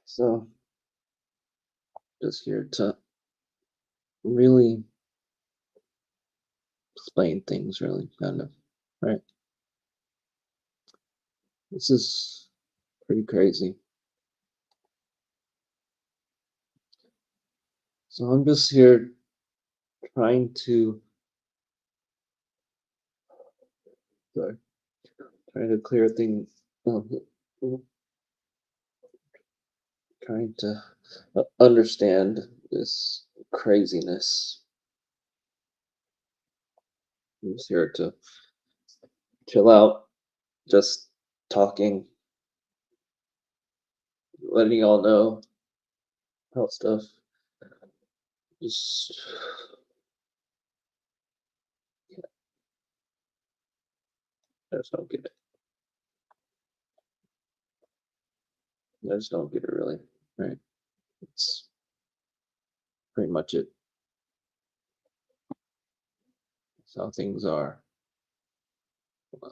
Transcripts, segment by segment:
So just here to really explain things, really, kind of, right? This is pretty crazy. So I'm just here trying to, sorry, trying to clear things, um, trying to understand this craziness. I'm just here to chill out, just talking, letting y'all know how stuff just, I just don't get it. I just don't get it, really, right? It's pretty much it. That's how things are. Uh,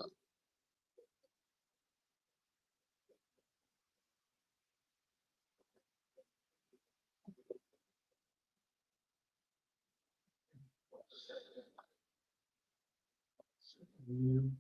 mm,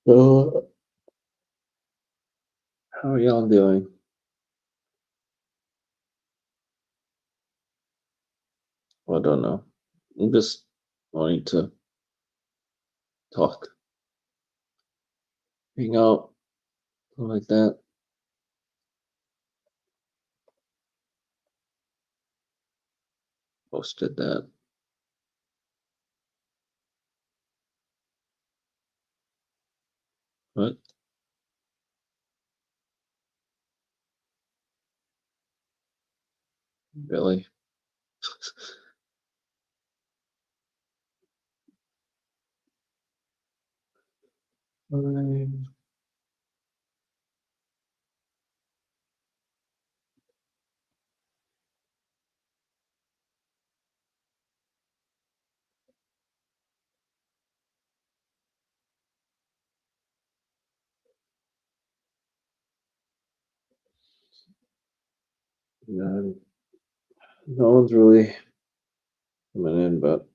So, how are y'all doing? Well, I don't know. I'm just wanting to talk, hang out, something like that. Posted that, but really, I no, no one's really coming in, but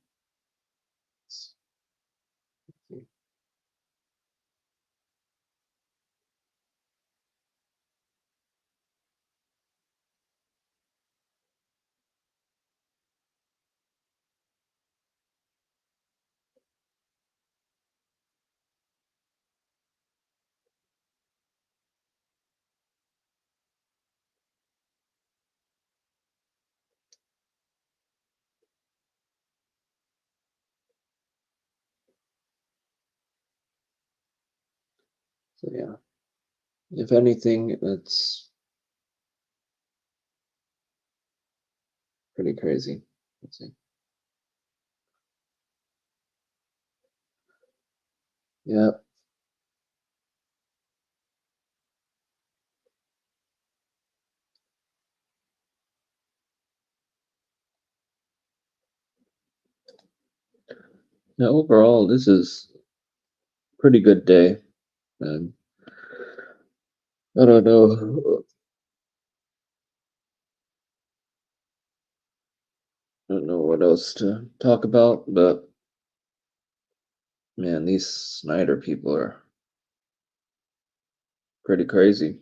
so yeah. If anything, that's pretty crazy. Let's see. Yeah, Now, overall, this is a pretty good day. And I don't know. I don't know what else to talk about, but man, these Snyder people are pretty crazy.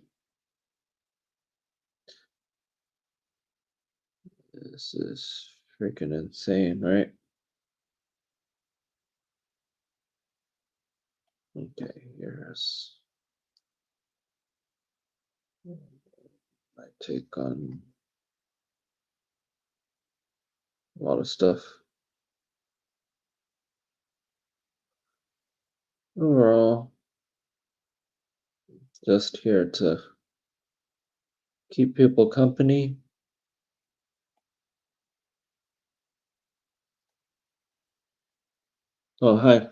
This is freaking insane, right? Okay, here's my take on a lot of stuff. Overall, just here to keep people company. Oh, hi.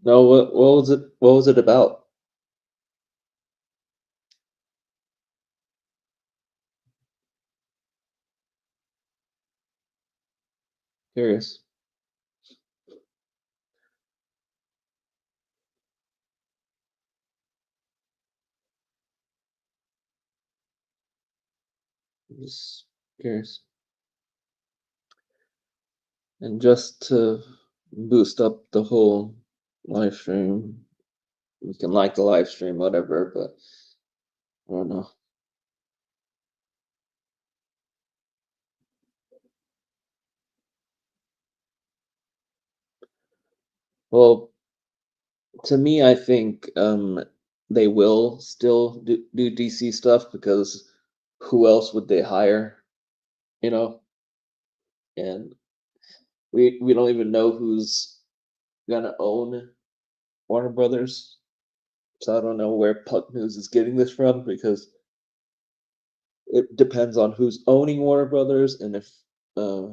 No, what was it? What was it about? Curious. Just curious. And just to boost up the whole live stream, you can like the live stream, whatever, but I don't know. Well, to me, I think they will still do DC stuff because who else would they hire? You know, and we don't even know who's gonna own Warner Brothers. So I don't know where Puck News is getting this from because it depends on who's owning Warner Brothers and if uh,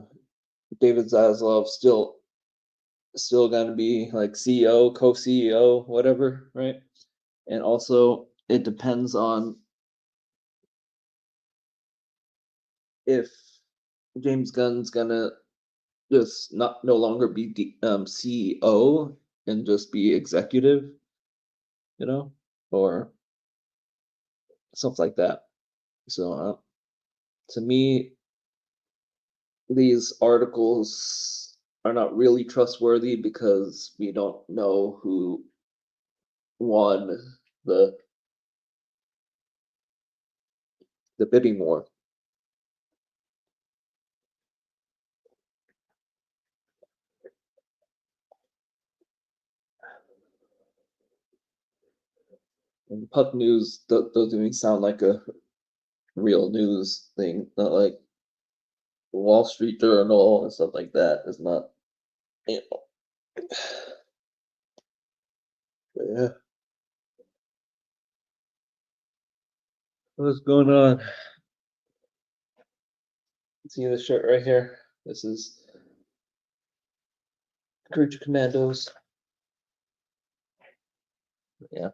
David Zaslav still gonna be like CEO, co-CEO, whatever, right? And also it depends on if James Gunn's gonna just not no longer be CEO and just be executive, or stuff like that. So to me, these articles are not really trustworthy because we don't know who won the the bidding war. And Puck News doesn't even sound like a real news thing, not like Wall Street Journal and stuff like that. It's not, you know. But yeah, what's going on? See the shirt right here. This is Creature Commandos. Yeah,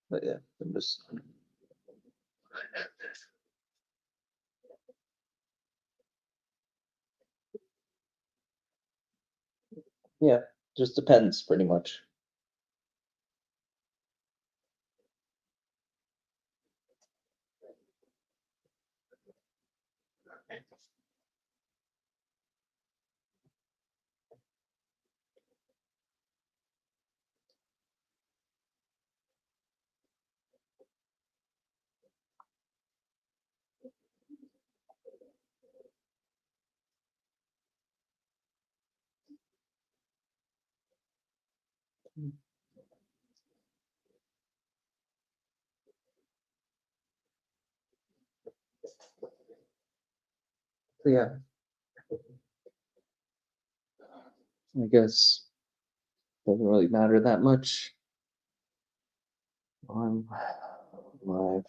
but yeah, I'm just yeah, just depends pretty much. So yeah, I guess doesn't really matter that much. I'm live.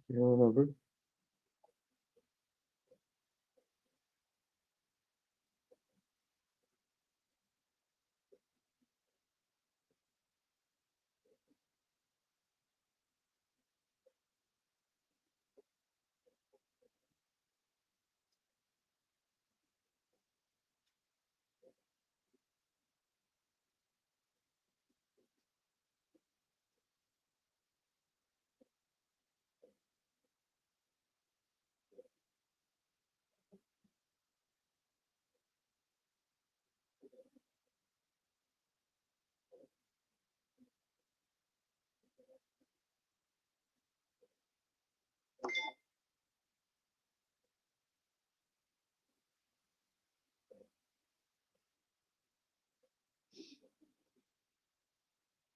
You don't remember?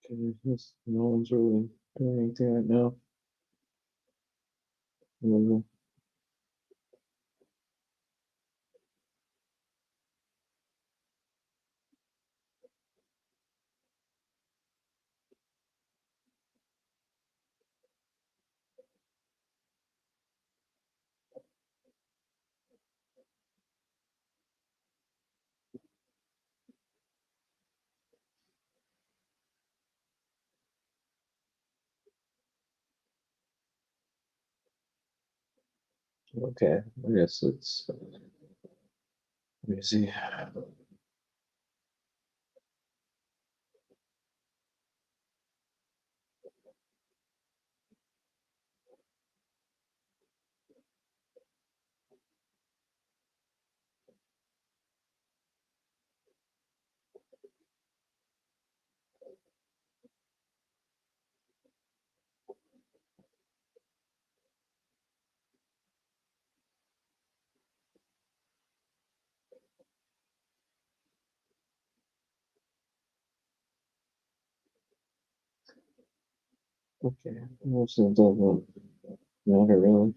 Okay, no one's really doing anything right now. Mhm. Okay, I guess let me see. Okay, most of them don't matter really.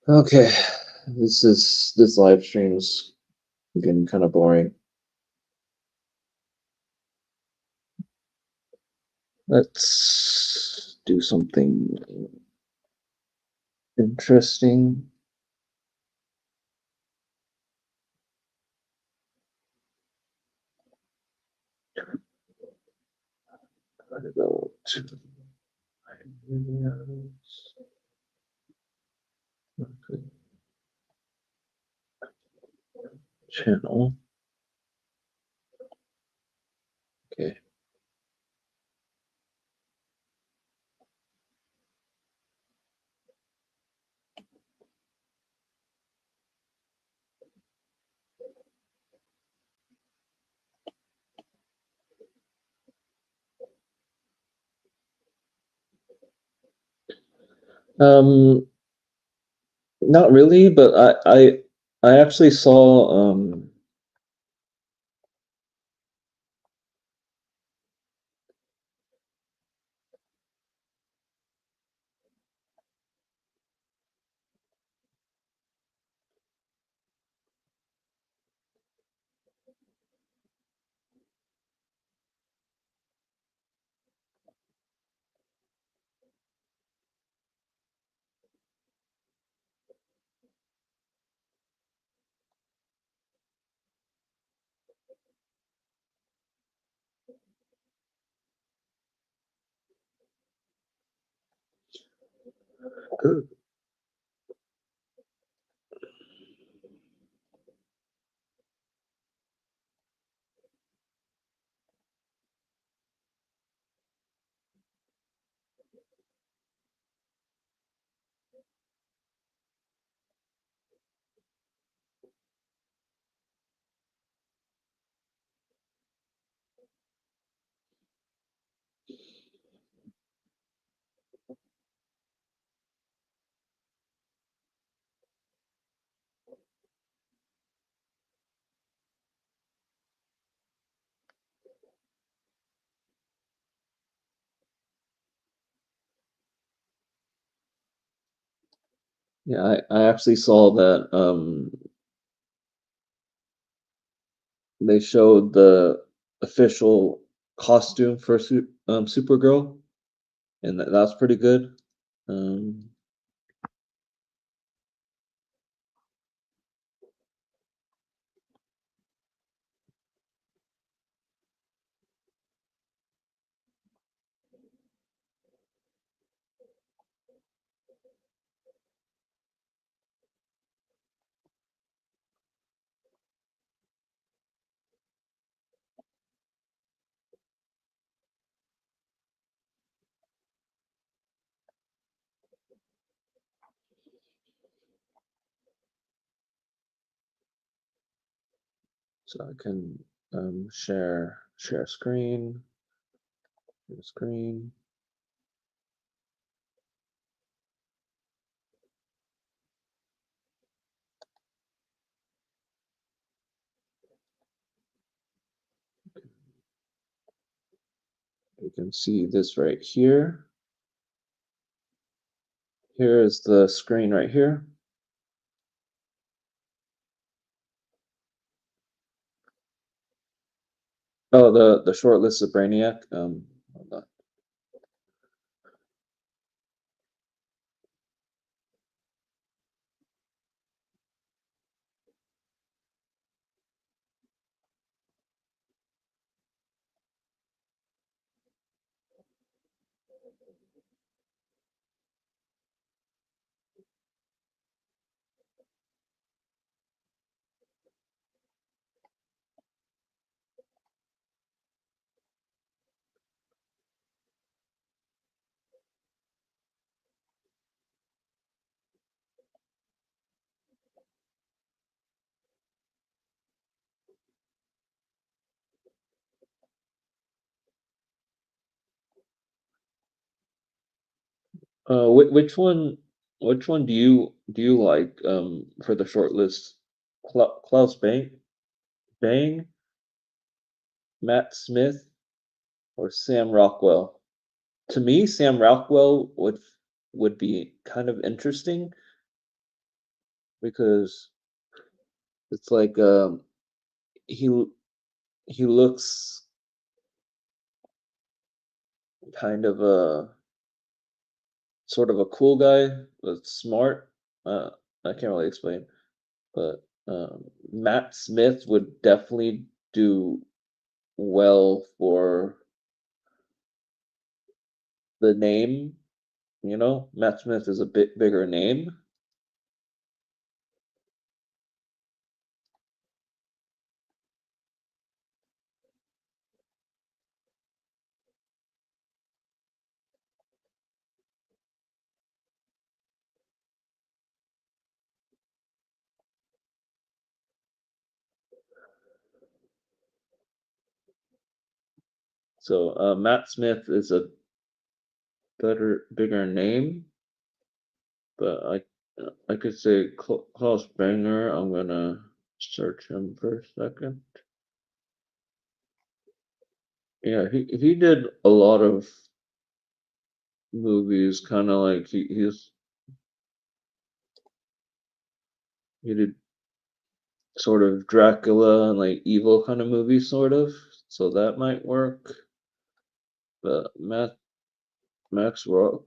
Okay, this live stream's getting kind of boring. Let's do something interesting. I don't know. Channel. Okay. Um, Not really, but I actually saw yeah, I actually saw that they showed the official costume for Supergirl, and that's pretty good. Um, so I can share screen. You can see this right here. Here is the screen right here. Oh, the short list of Brainiac. Hold on. Which one do you like for the short list? Klaus Bang, Matt Smith, or Sam Rockwell? To me, Sam Rockwell would be kind of interesting because it's like he he looks kind of a sort of a cool guy, but smart. I can't really explain, but Matt Smith would definitely do well for the name. You know, Matt Smith is a bit bigger name. So Matt Smith is a bigger name, but I could say Klaus Banger. I'm gonna search him for a second. Yeah, he did a lot of movies, kind of like he did sort of Dracula and like evil kind of movies, sort of. So that might work. But Roxwell,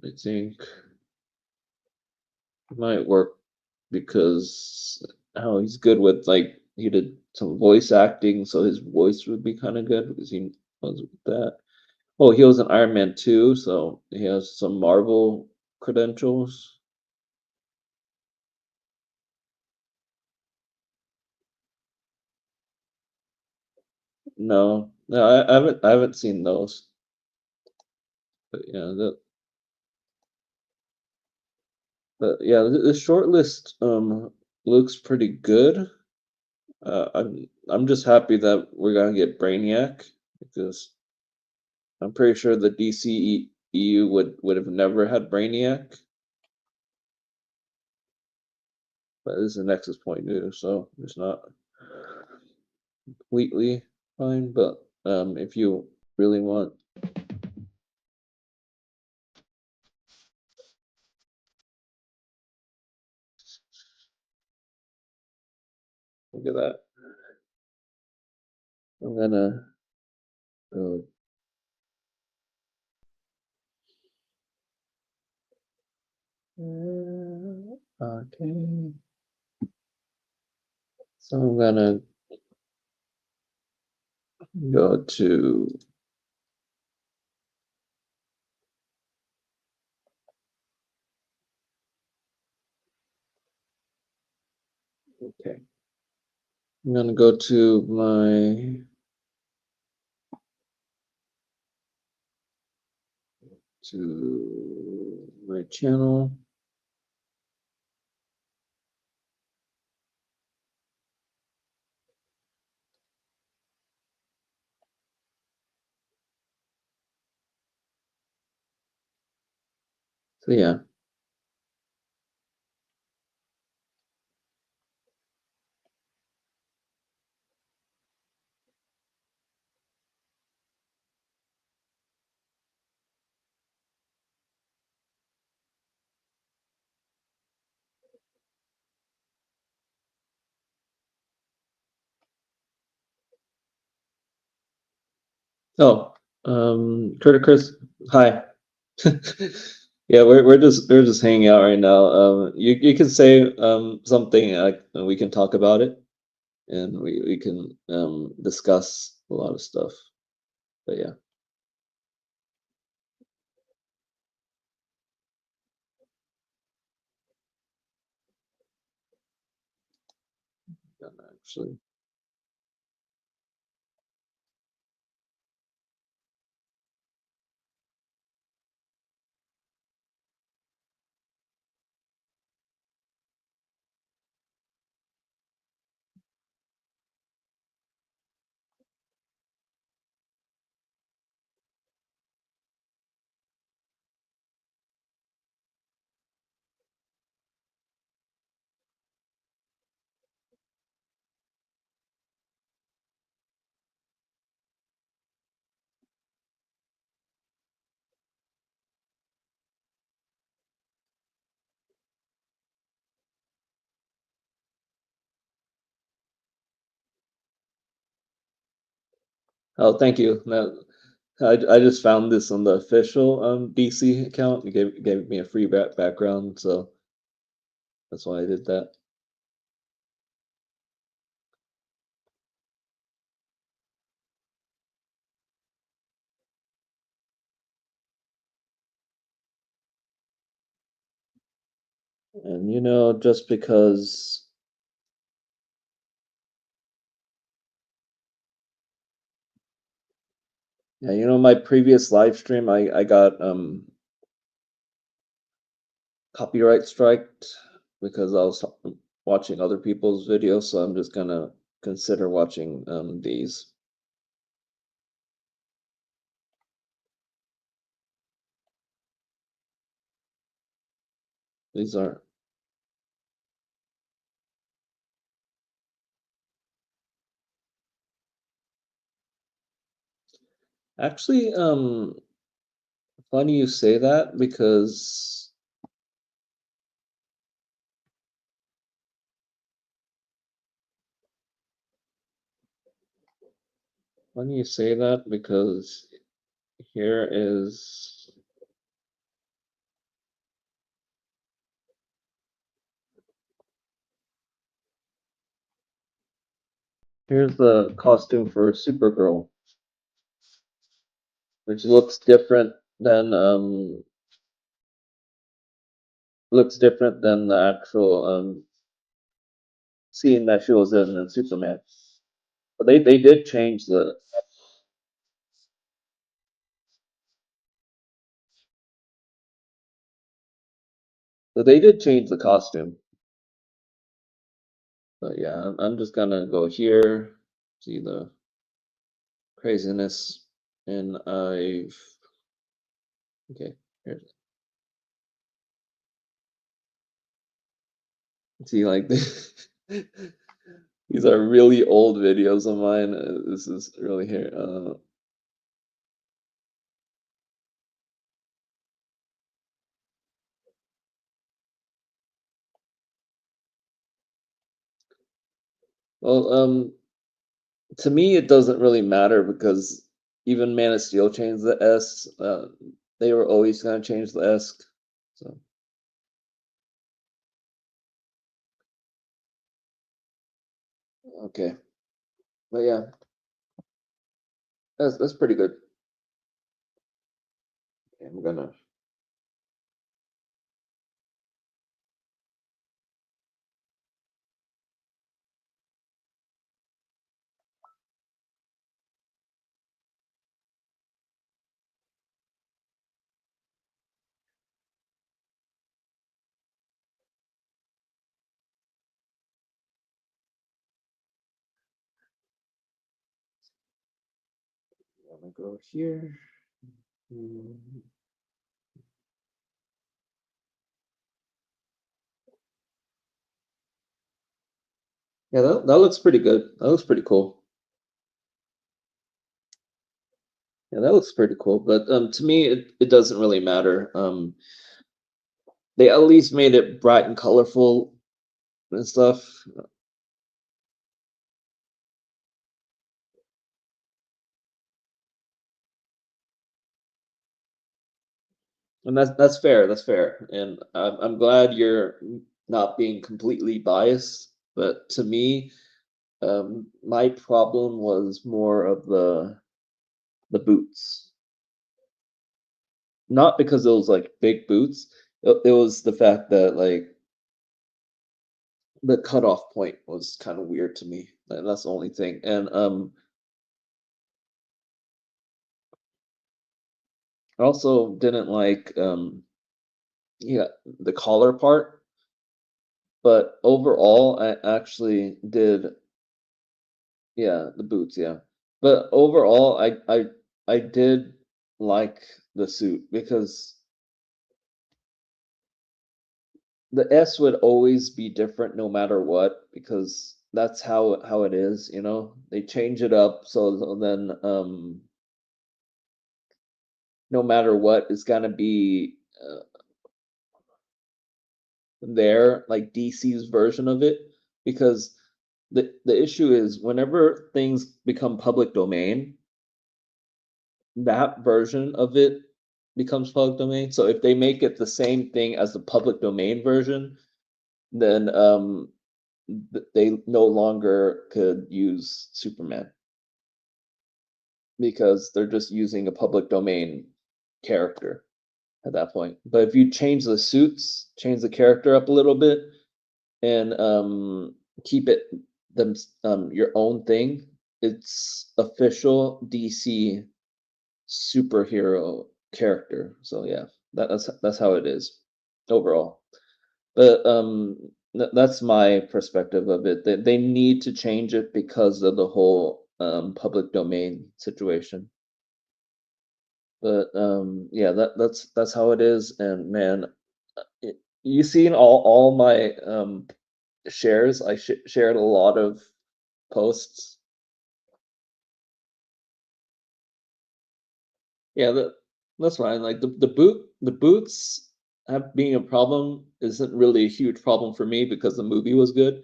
I think might work because how he's good with like he did some voice acting, so his voice would be kind of good because he was with that. Oh, he was an Iron Man too, so he has some Marvel credentials. No, no, I haven't seen those. But yeah, the short list looks pretty good. I'm just happy that we're gonna get Brainiac because I'm pretty sure the DCEU would have never had Brainiac, but this is a Nexus point new, so it's not completely fine. But if you really want, look at that. I'm gonna go Okay. So I'm gonna go to okay. I'm gonna go to my channel. So yeah. Oh, Chris, hi. Yeah, we're just hanging out right now. You can say something like and we can talk about it and we can discuss a lot of stuff. But yeah, actually. Oh, thank you. No, I just found this on the official DC account. It gave me a free background, so that's why I did that. And just because yeah, my previous live stream, I got copyright striked because I was watching other people's videos, so I'm just gonna consider watching these. These are actually funny you say that because funny you say that because here is here's the costume for Supergirl, which looks different than the actual scene that she was in Superman. But they did change the costume. But yeah, I'm just gonna go here, see the craziness, and okay, here's see like these are really old videos of mine. This is really here. Well, to me it doesn't really matter because even Man of Steel changed the S. They were always gonna change the S. So Okay, but yeah, that's pretty good. Okay, I'm gonna go here. Mm, yeah, that looks pretty good. That looks pretty cool. Yeah, that looks pretty cool. But to me, it doesn't really matter. They at least made it bright and colorful and stuff. And that's fair. That's fair. And I'm glad you're not being completely biased. But to me, my problem was more of the boots. Not because it was like big boots. It was the fact that like the cutoff point was kind of weird to me. And that's the only thing. And I also didn't like yeah, the collar part, but overall I actually did, yeah, the boots, yeah. But overall I did like the suit because the S would always be different no matter what because that's how it is, you know. They change it up so then no matter what it's gonna be there like DC's version of it because the issue is whenever things become public domain, that version of it becomes public domain. So if they make it the same thing as the public domain version, then they no longer could use Superman because they're just using a public domain character at that point. But if you change the suits, change the character up a little bit, and keep it them your own thing, it's official DC superhero character. So yeah, that's how it is overall. But that's my perspective of it. They need to change it because of the whole public domain situation. But yeah, that's how it is. And man, you seen all my shares? I shared a lot of posts. Yeah, that's fine. Like the boots have being a problem isn't really a huge problem for me because the movie was good.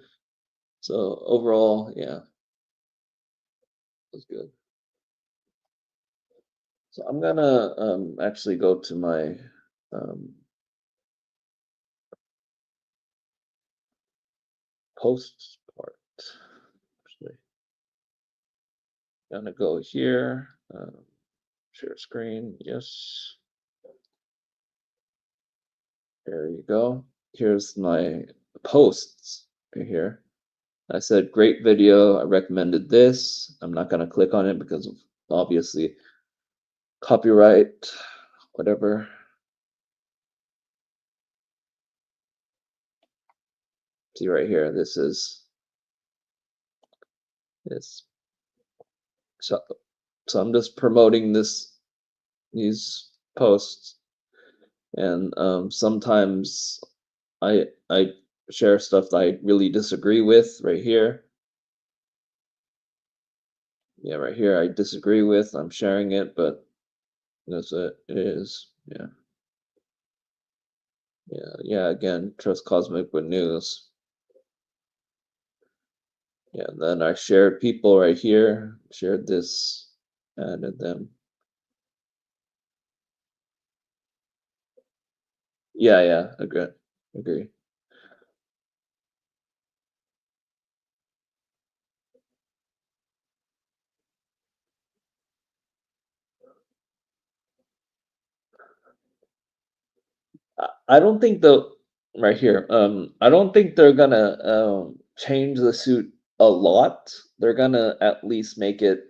So overall, yeah, it was good. So I'm gonna actually go to my um, posts part. Actually, gonna go here. Share screen. Yes, there you go. Here's my posts right here. I said, great video. I recommended this. I'm not going to click on it because of obviously copyright, whatever. See right here, this is this. So, so I'm just promoting these posts, and sometimes I share stuff that I really disagree with right here. Yeah, right here I disagree with. I'm sharing it, but that's it is. Yeah, yeah. Again, trust Cosmic with news. Yeah, and then I shared people right here, shared this, added them. Yeah, yeah, agree. I don't think the right here. I don't think they're gonna change the suit a lot. They're gonna at least make it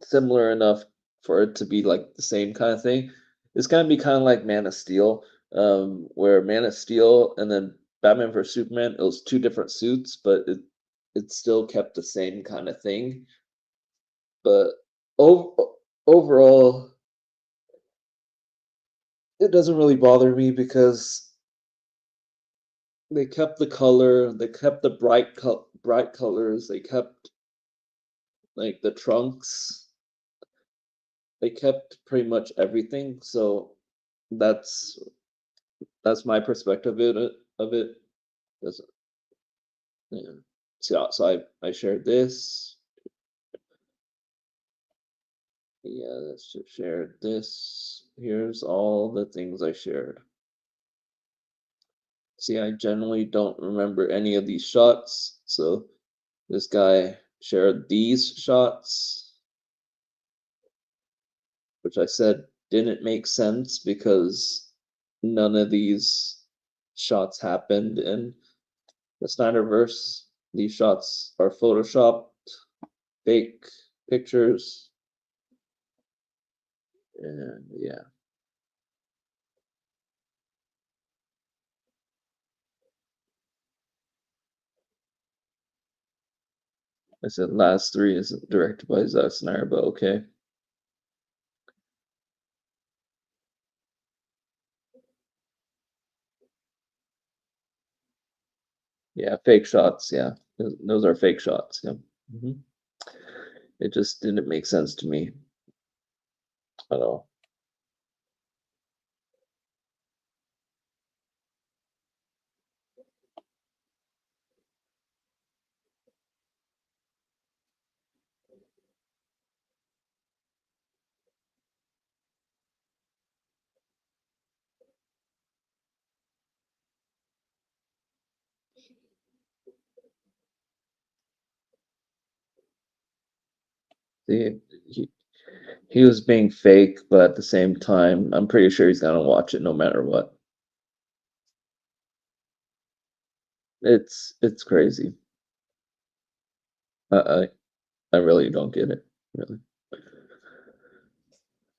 similar enough for it to be like the same kind of thing. It's gonna be kind of like Man of Steel, where Man of Steel and then Batman vs Superman, it was two different suits, but it still kept the same kind of thing. But overall, it doesn't really bother me because they kept the color, they kept the bright colors, they kept like the trunks, they kept pretty much everything. So that's that's my perspective of it. That's, yeah. So I shared this. Yeah, let's just share this. Here's all the things I shared. See, I generally don't remember any of these shots, so this guy shared these shots, which I said didn't make sense because none of these shots happened in the Snyderverse. These shots are photoshopped, fake pictures, and yeah. I said last three isn't directed by Zack Snyder, but okay. Yeah, fake shots. Yeah, those are fake shots. Yeah. hmm It just didn't make sense to me at all. See, he, he was being fake, but at the same time, I'm pretty sure he's gonna watch it no matter what. It's crazy. I I, I really don't get it. Really.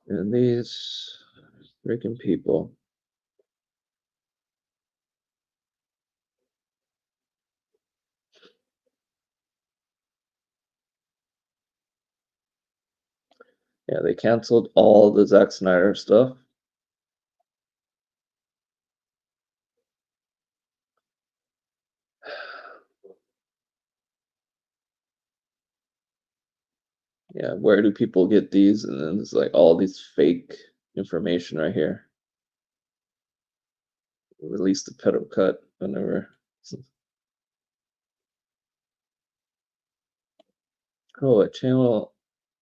And these freaking people. Yeah, they canceled all the Zack Snyder stuff. Yeah, where do people get these? And then it's like all these fake information right here. Release the pedal cut whenever. Oh, a channel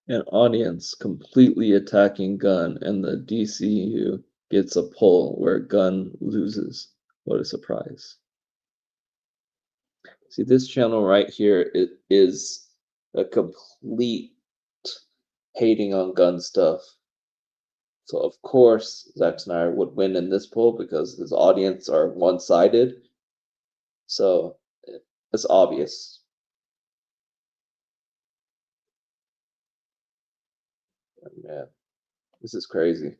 and audience completely attacking Gunn, and the DCU gets a pull where Gunn loses. What a surprise. See, this channel right here, it is a complete hating on gun stuff. So of course Zack Snyder would win in this poll because his audience are one-sided. So it's obvious. Yeah, this is crazy.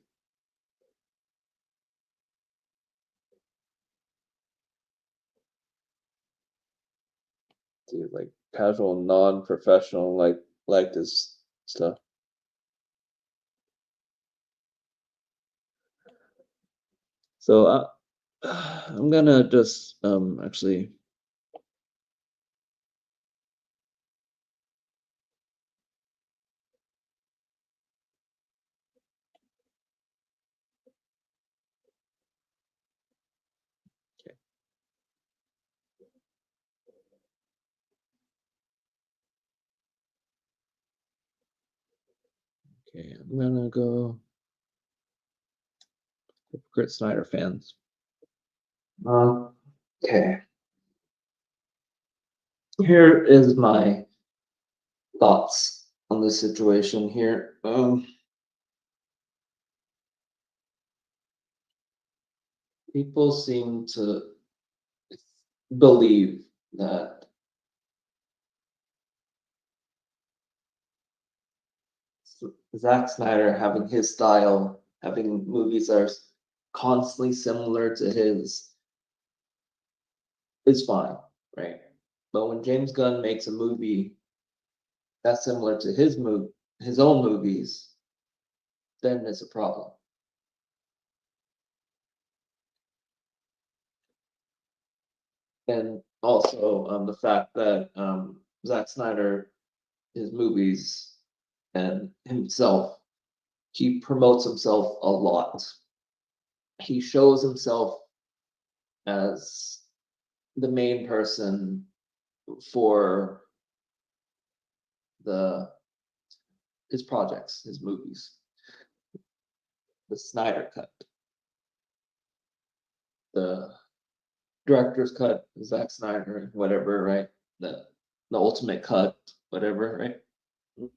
Dude, like casual, non-professional, like this stuff. So I'm gonna just actually okay, okay, I'm gonna go hypocrite Snyder fans. Okay, here is my thoughts on the situation here. People seem to believe that Zack Snyder having his style, having movies that are constantly similar to his, is fine, right? But when James Gunn makes a movie that's similar to his own movies, then it's a problem. And also the fact that Zack Snyder, his movies and himself, he promotes himself a lot. He shows himself as the main person for the his projects, his movies, the Snyder cut, the director's cut, Zack Snyder, whatever, right? The ultimate cut, whatever, right?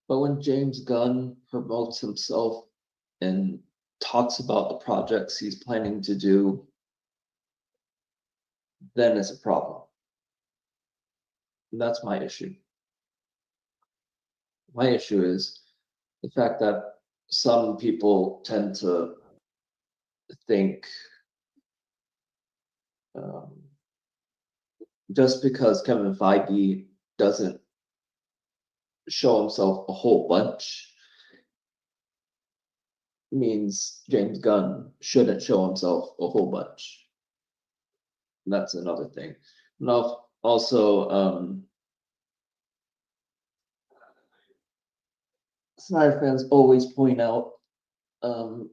But when James Gunn promotes himself and talks about the projects he's planning to do, then it's a problem. And that's my issue. My issue is the fact that some people tend to think um, just because Kevin Feige doesn't show himself a whole bunch means James Gunn shouldn't show himself a whole bunch. And that's another thing. Now, also, Snyder fans always point out um,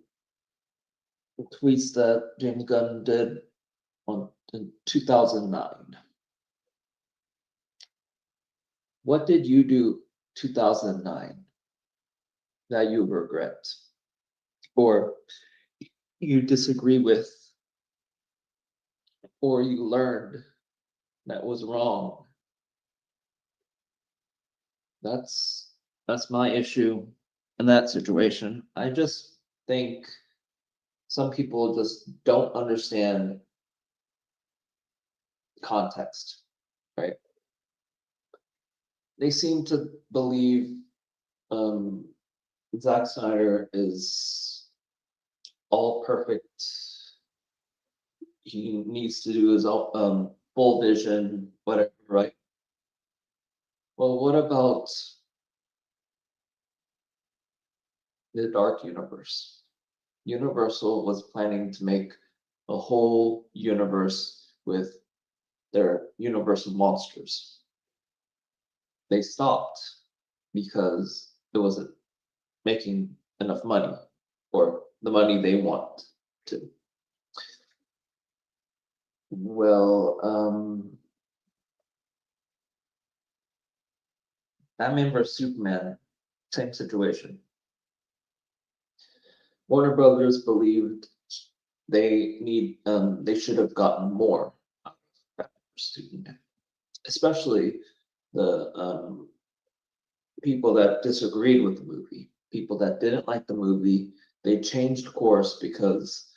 tweets that James Gunn did in 2009. What did you do 2009 that you regret or you disagree with or you learned that was wrong? That's my issue in that situation. I just think some people just don't understand context, right? They seem to believe um, Zack Snyder is all perfect. He needs to do his own full vision, whatever, right? Well, what about the Dark Universe? Universal was planning to make a whole universe with their Universal monsters. They stopped because it wasn't making enough money or the money they want to. Well, Batman vs Superman, same situation. Warner Brothers believed they should have gotten more out of Batman vs Superman, especially the people that disagreed with the movie, people that didn't like the movie. They changed course because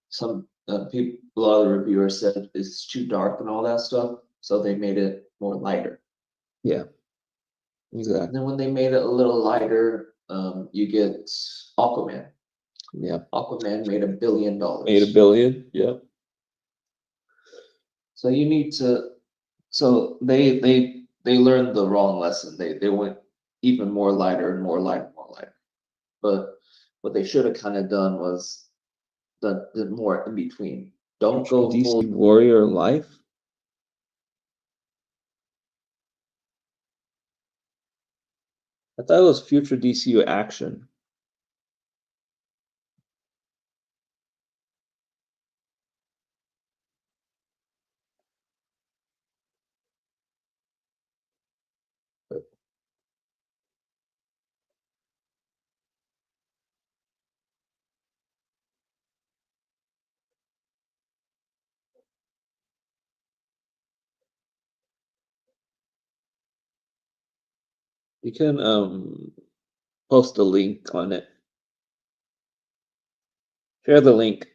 some people, a lot of the reviewers said it's too dark and all that stuff, so they made it more lighter. Yeah, exactly. And then when they made it a little lighter, you get Aquaman. Yeah, Aquaman made $1 billion. Made $1 billion. Yep. So you need to. So they learned the wrong lesson. They went even more lighter and more lighter, more lighter. But what they should have kind of done was the more in between. Don't go DC full Warrior Life. I thought it was future DCU action. You can post a link on it. Share the link.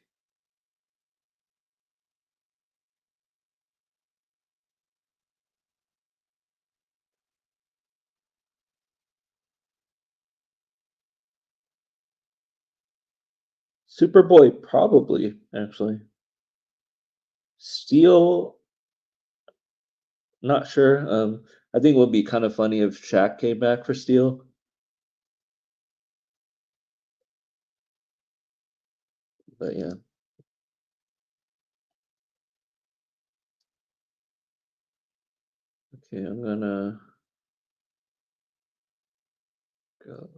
Superboy, probably, actually. Steel, not sure. I think it would be kind of funny if Shaq came back for Steel. But yeah. Okay, I'm gonna go.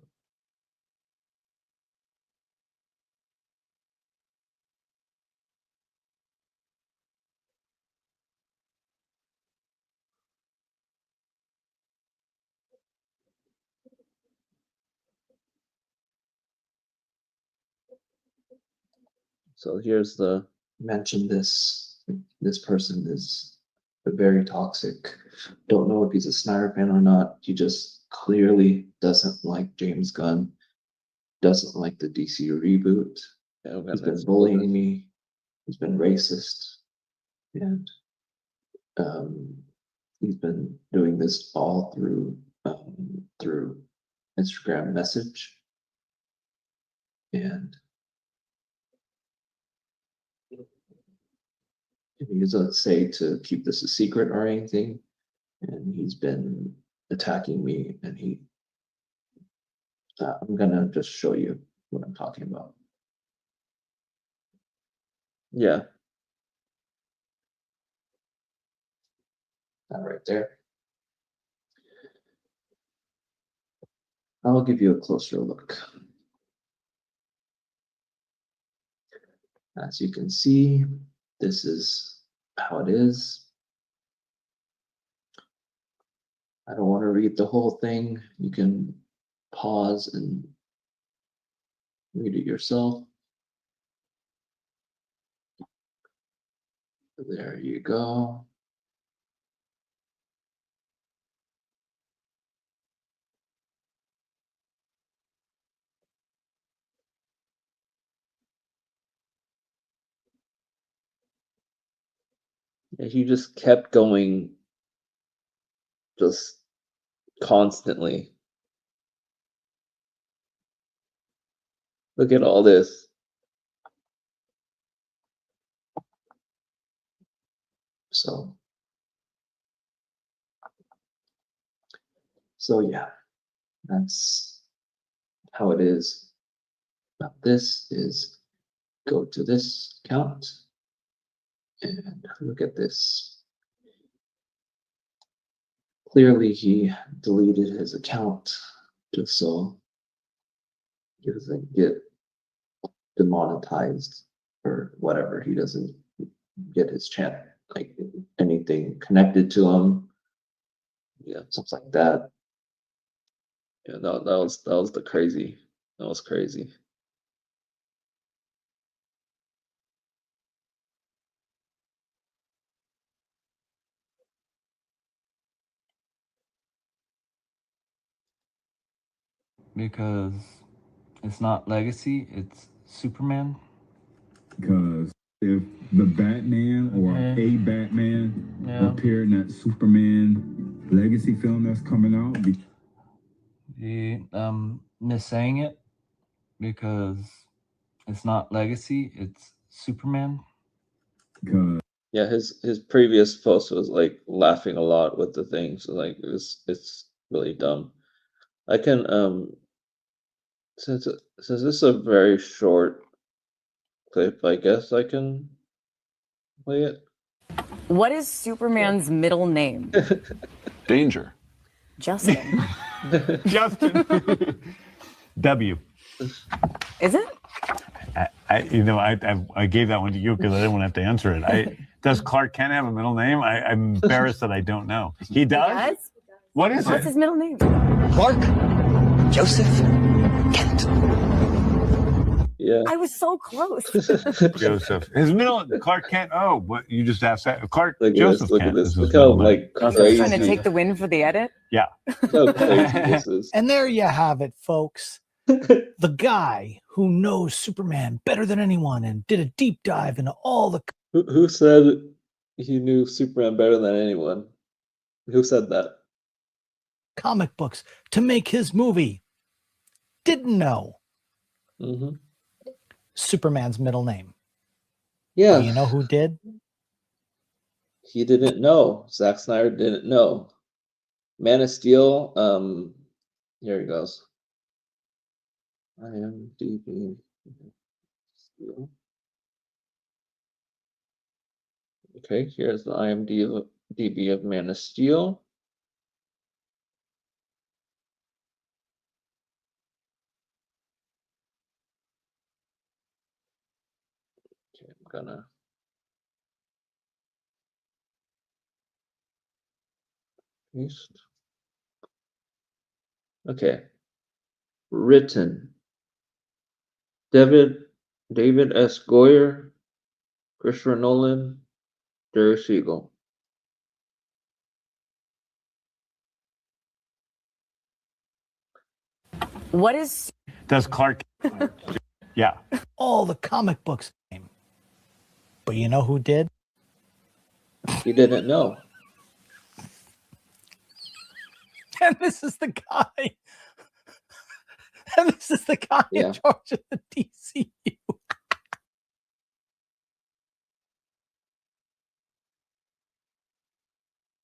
So here's the mention this person is very toxic. Don't know if he's a Snyder fan or not. He just clearly doesn't like James Gunn, doesn't like the DC reboot. Yeah, he's been bullying me. He's been racist, and he's been doing this all through Instagram message, and he doesn't say to keep this a secret or anything. And he's been attacking me, and I'm gonna just show you what I'm talking about. Yeah, that right there. I'll give you a closer look. As you can see, this is how it is. I don't want to read the whole thing. You can pause and read it yourself. There you go. And he just kept going, just constantly. Look at all this. So yeah, that's how it is. Now this is, go to this account and look at this. Clearly he deleted his account just so he doesn't get demonetized or whatever. He doesn't get his channel, like anything connected to him. Yeah, something like that. Yeah, that was the crazy. That was crazy. Because it's not Legacy, it's Superman. Because if the Batman or a Batman appeared in that Superman Legacy film that's coming out, Miss saying it because it's not Legacy, it's Superman. because Yeah, his previous post was like laughing a lot with the things. So like it's really dumb. I can since this is a very short clip, I guess I can play it. What is Superman's middle name? Danger. Justin. Justin. W. Is it? I gave that one to you because I didn't want to have to answer it. Does Clark Kent have a middle name? I'm embarrassed that I don't know. He does? What is What's it? his middle name? Clark Joseph Kent. Yeah. I was so close. Joseph. His middle Clark Kent. Oh, what you just asked that. Clark Look at Joseph this, look at Kent. this. Is Look his how middle name. like Trying to crazy. take the win for the edit. Yeah. Look how crazy this is. And there you have it, folks. The guy who knows Superman better than anyone and did a deep dive into all the Who said he knew Superman better than anyone? Who said that? comic books to make his movie. Didn't know. Mm-hmm. Superman's middle name. Yeah. But you know who did? He didn't know. Zack Snyder didn't know. Man of Steel, here he goes. IMDb. Okay, here's the IMDb of Man of Steel. Okay, I'm gonna paste. Okay. Written. David S. Goyer, Christopher Nolan, Jerry Siegel. What is? Does Clark? Yeah. All the comic books name. But you know who did? He didn't know. And this is the guy. And this is the guy in charge of the DCU.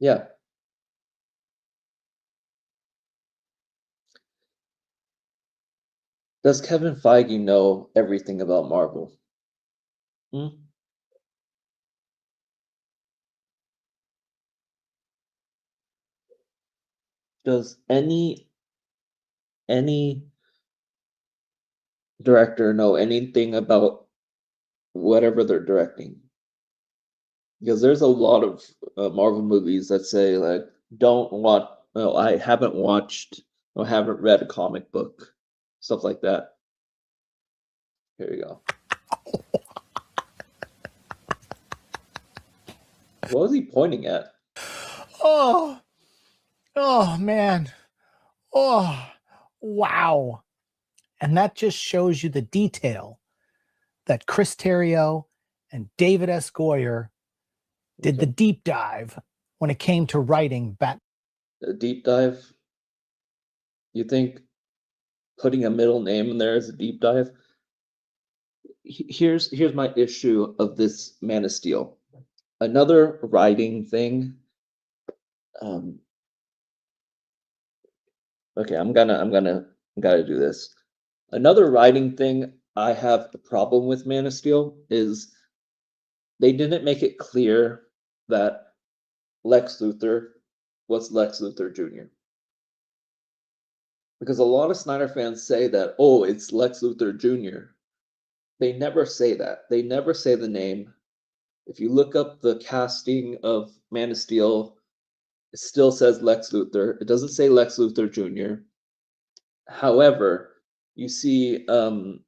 Yeah. Does Kevin Feige know everything about Marvel? Does any director know anything about whatever they're directing? Because there's a lot of Marvel movies that say like, don't watch. No, I haven't watched or haven't read a comic book, stuff like that. Here you go. What was he pointing at? Oh man. Oh, wow. And that just shows you the detail that Chris Terrio and David S. Goyer did the deep dive when it came to writing Bat. A deep dive? You think putting a middle name in there is a deep dive? Here's my issue of this Man of Steel. Another writing thing. Okay, I'm gonna do this. Another writing thing I have a problem with Man of Steel is they didn't make it clear that Lex Luthor was Lex Luthor Jr. Because a lot of Snyder fans say that, oh, it's Lex Luthor Jr. They never say that. They never say the name. If you look up the casting of Man of Steel, it still says Lex Luthor. It doesn't say Lex Luthor Jr. However, you see, okay,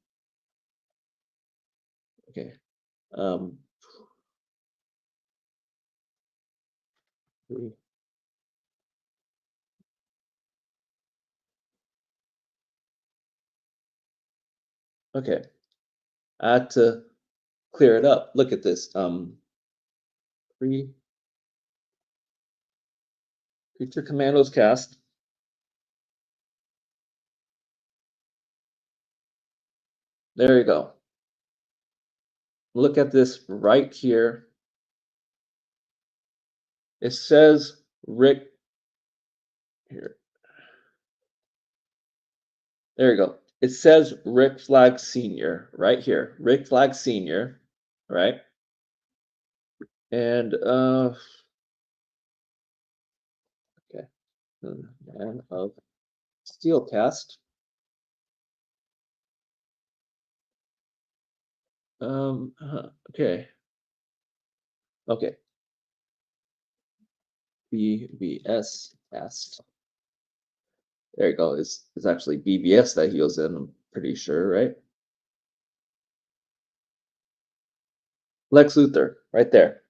okay, I had to clear it up. Look at this. Creature Commandos cast. There you go. Look at this right here. It says Rick here. There you go. It says Rick Flag Sr. right here. Rick Flag Sr. Right? And okay. Man of Steel cast. Okay. Okay. BBS cast. There you go. It's actually BBS that he was in, I'm pretty sure, right? Lex Luthor, right there.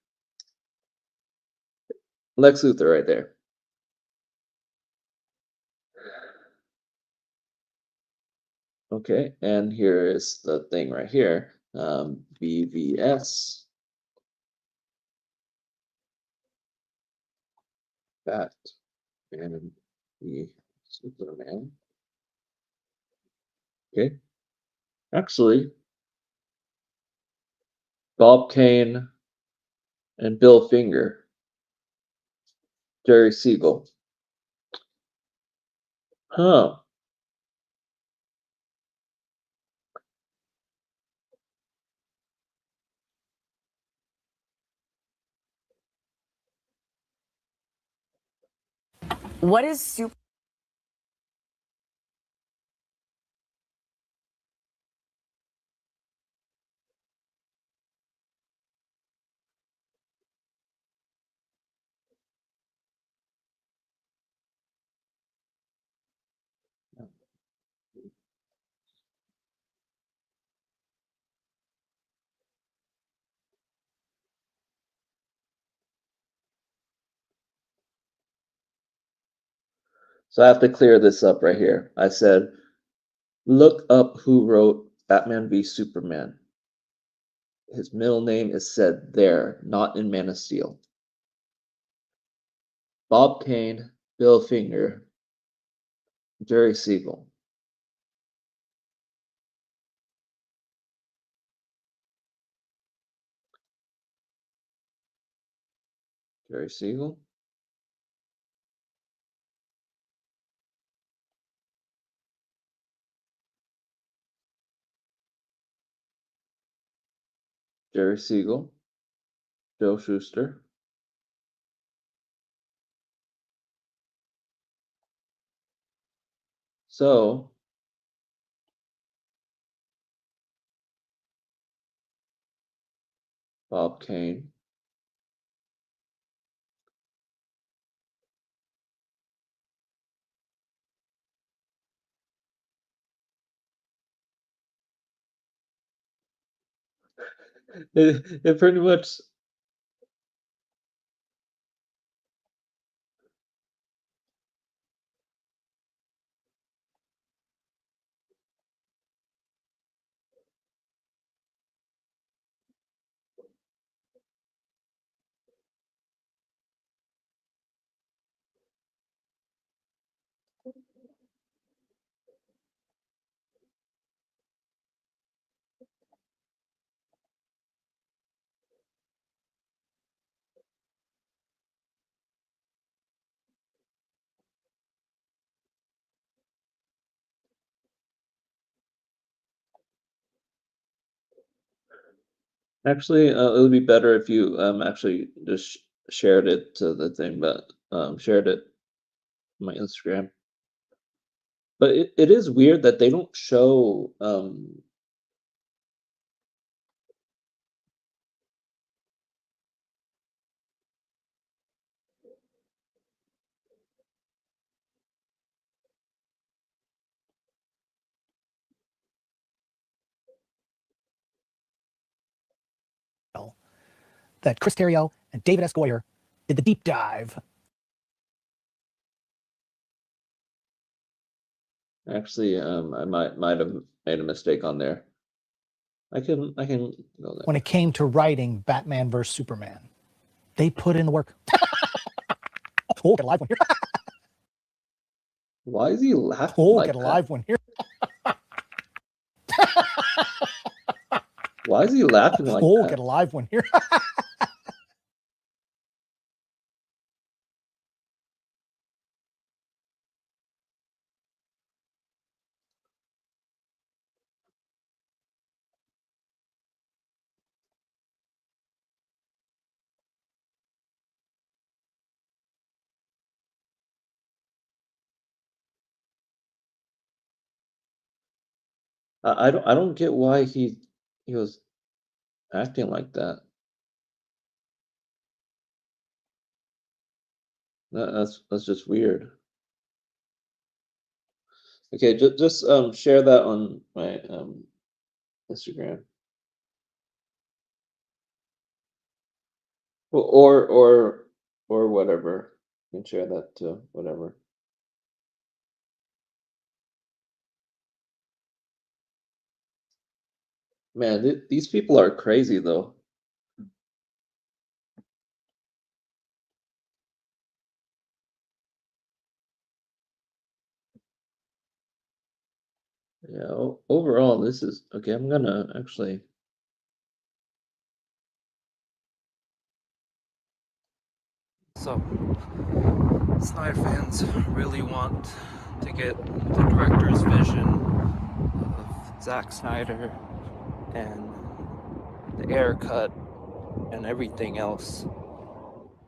Lex Luthor, right there. Okay, and here is the thing right here. BVS. Bat and the Superman. Okay. Actually, Bob Kane, and Bill Finger. Jerry Siegel. Huh. What is super? So I have to clear this up right here. I said, look up who wrote Batman v Superman. His middle name is said there, not in Man of Steel. Bob Kane, Bill Finger, Jerry Siegel. Jerry Siegel? Jerry Siegel, Joe Shuster. So, Bob Kane. It pretty much actually it would be better if you actually just shared it to the thing, but shared it on my Instagram. But it is weird that they don't show that Chris Terrio and David S. Goyer did the deep dive. actually I might have made a mistake on there. I can go there. When it came to writing Batman vs Superman, they put in the work. Oh, get a live one here. Why is he laughing Oh, like get a that? live one here. Why is he laughing like Oh, that? get a live one here. I don't get why he was acting like that. That's just weird. Okay, just share that on my Instagram. Or whatever. You can share that to whatever. Man, these people are crazy though. Yeah, overall this is okay. I'm gonna actually So, Snyder fans really want to get the director's vision of Zack Snyder and the air cut and everything else.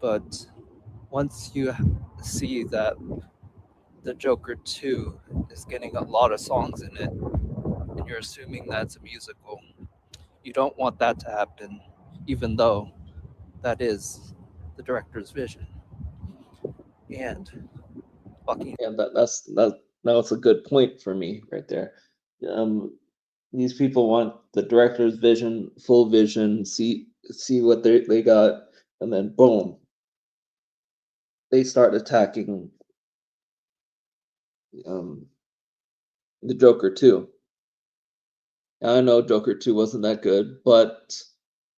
But once you see that the Joker 2 is getting a lot of songs in it, and you're assuming that's a musical, you don't want that to happen, even though that is the director's vision. And fucking Yeah, that's a good point for me right there. Um, these people want the director's vision, full vision, see what they got, and then boom, they start attacking um the Joker 2. I know Joker 2 wasn't that good, but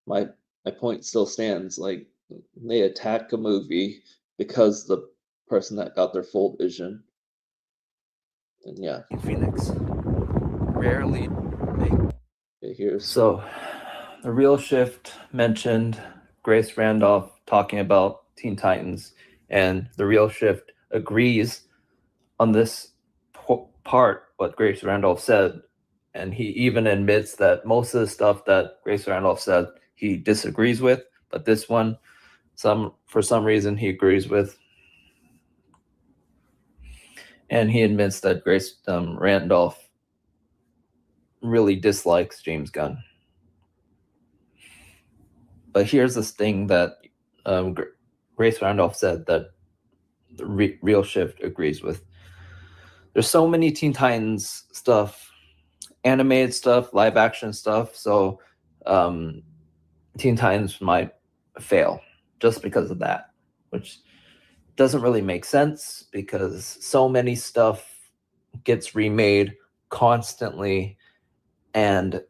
my my point still stands. Like they attack a movie because the person that got their full vision. And yeah, Phoenix rarely make. here's So, the Real Shift mentioned Grace Randolph talking about Teen Titans, and the Real Shift agrees on this part what Grace Randolph said, and he even admits that most of the stuff that Grace Randolph said he disagrees with, but this one, for some reason, he agrees with. And he admits that Grace Randolph really dislikes James Gunn. But here's this thing that Grace Randolph said that the Real Shift agrees with. There's so many Teen Titans stuff, animated stuff, live action stuff, so Teen Titans might fail just because of that, which doesn't really make sense because so many stuff gets remade constantly and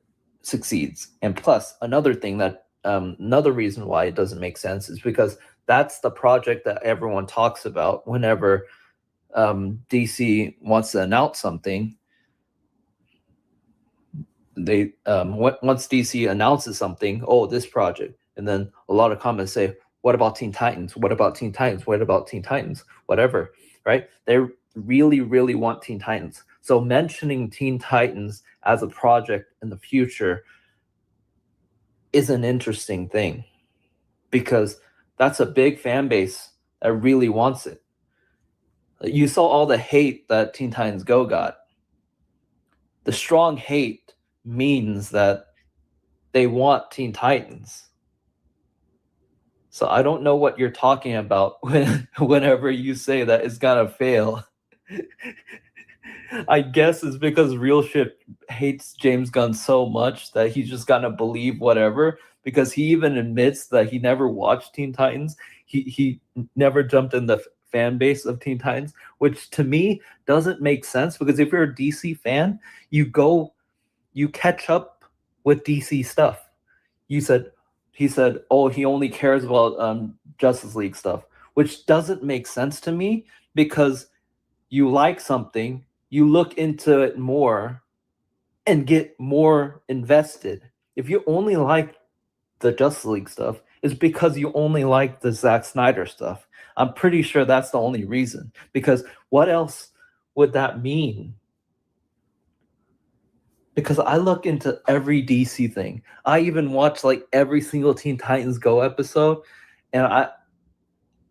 succeeds. And plus, another thing that another reason why it doesn't make sense is because that's the project that everyone talks about whenever DC wants to announce something. They once DC announces something, oh, this project, and then a lot of comments say, what about Teen Titans? What about Teen Titans? What about Teen Titans? Whatever, right? They really, really want Teen Titans. So mentioning Teen Titans as a project in the future is an interesting thing because that's a big fan base that really wants it. You saw all the hate that Teen Titans Go got. The strong hate means that they want Teen Titans. So I don't know what you're talking about whenever you say that it's gonna fail. I guess it's because Real Shit hates James Gunn so much that he's just gonna believe whatever, because he even admits that he never watched Teen Titans. He never jumped in the fan base of Teen Titans, which to me doesn't make sense, because if you're a DC fan, you catch up with DC stuff. He said, oh, he only cares about Justice League stuff, which doesn't make sense to me, because you like something, you look into it more and get more invested. If you only like the Justice League stuff, it's because you only like the Zack Snyder stuff. I'm pretty sure that's the only reason, because what else would that mean? Because I look into every DC thing. I even watch like every single Teen Titans Go episode, and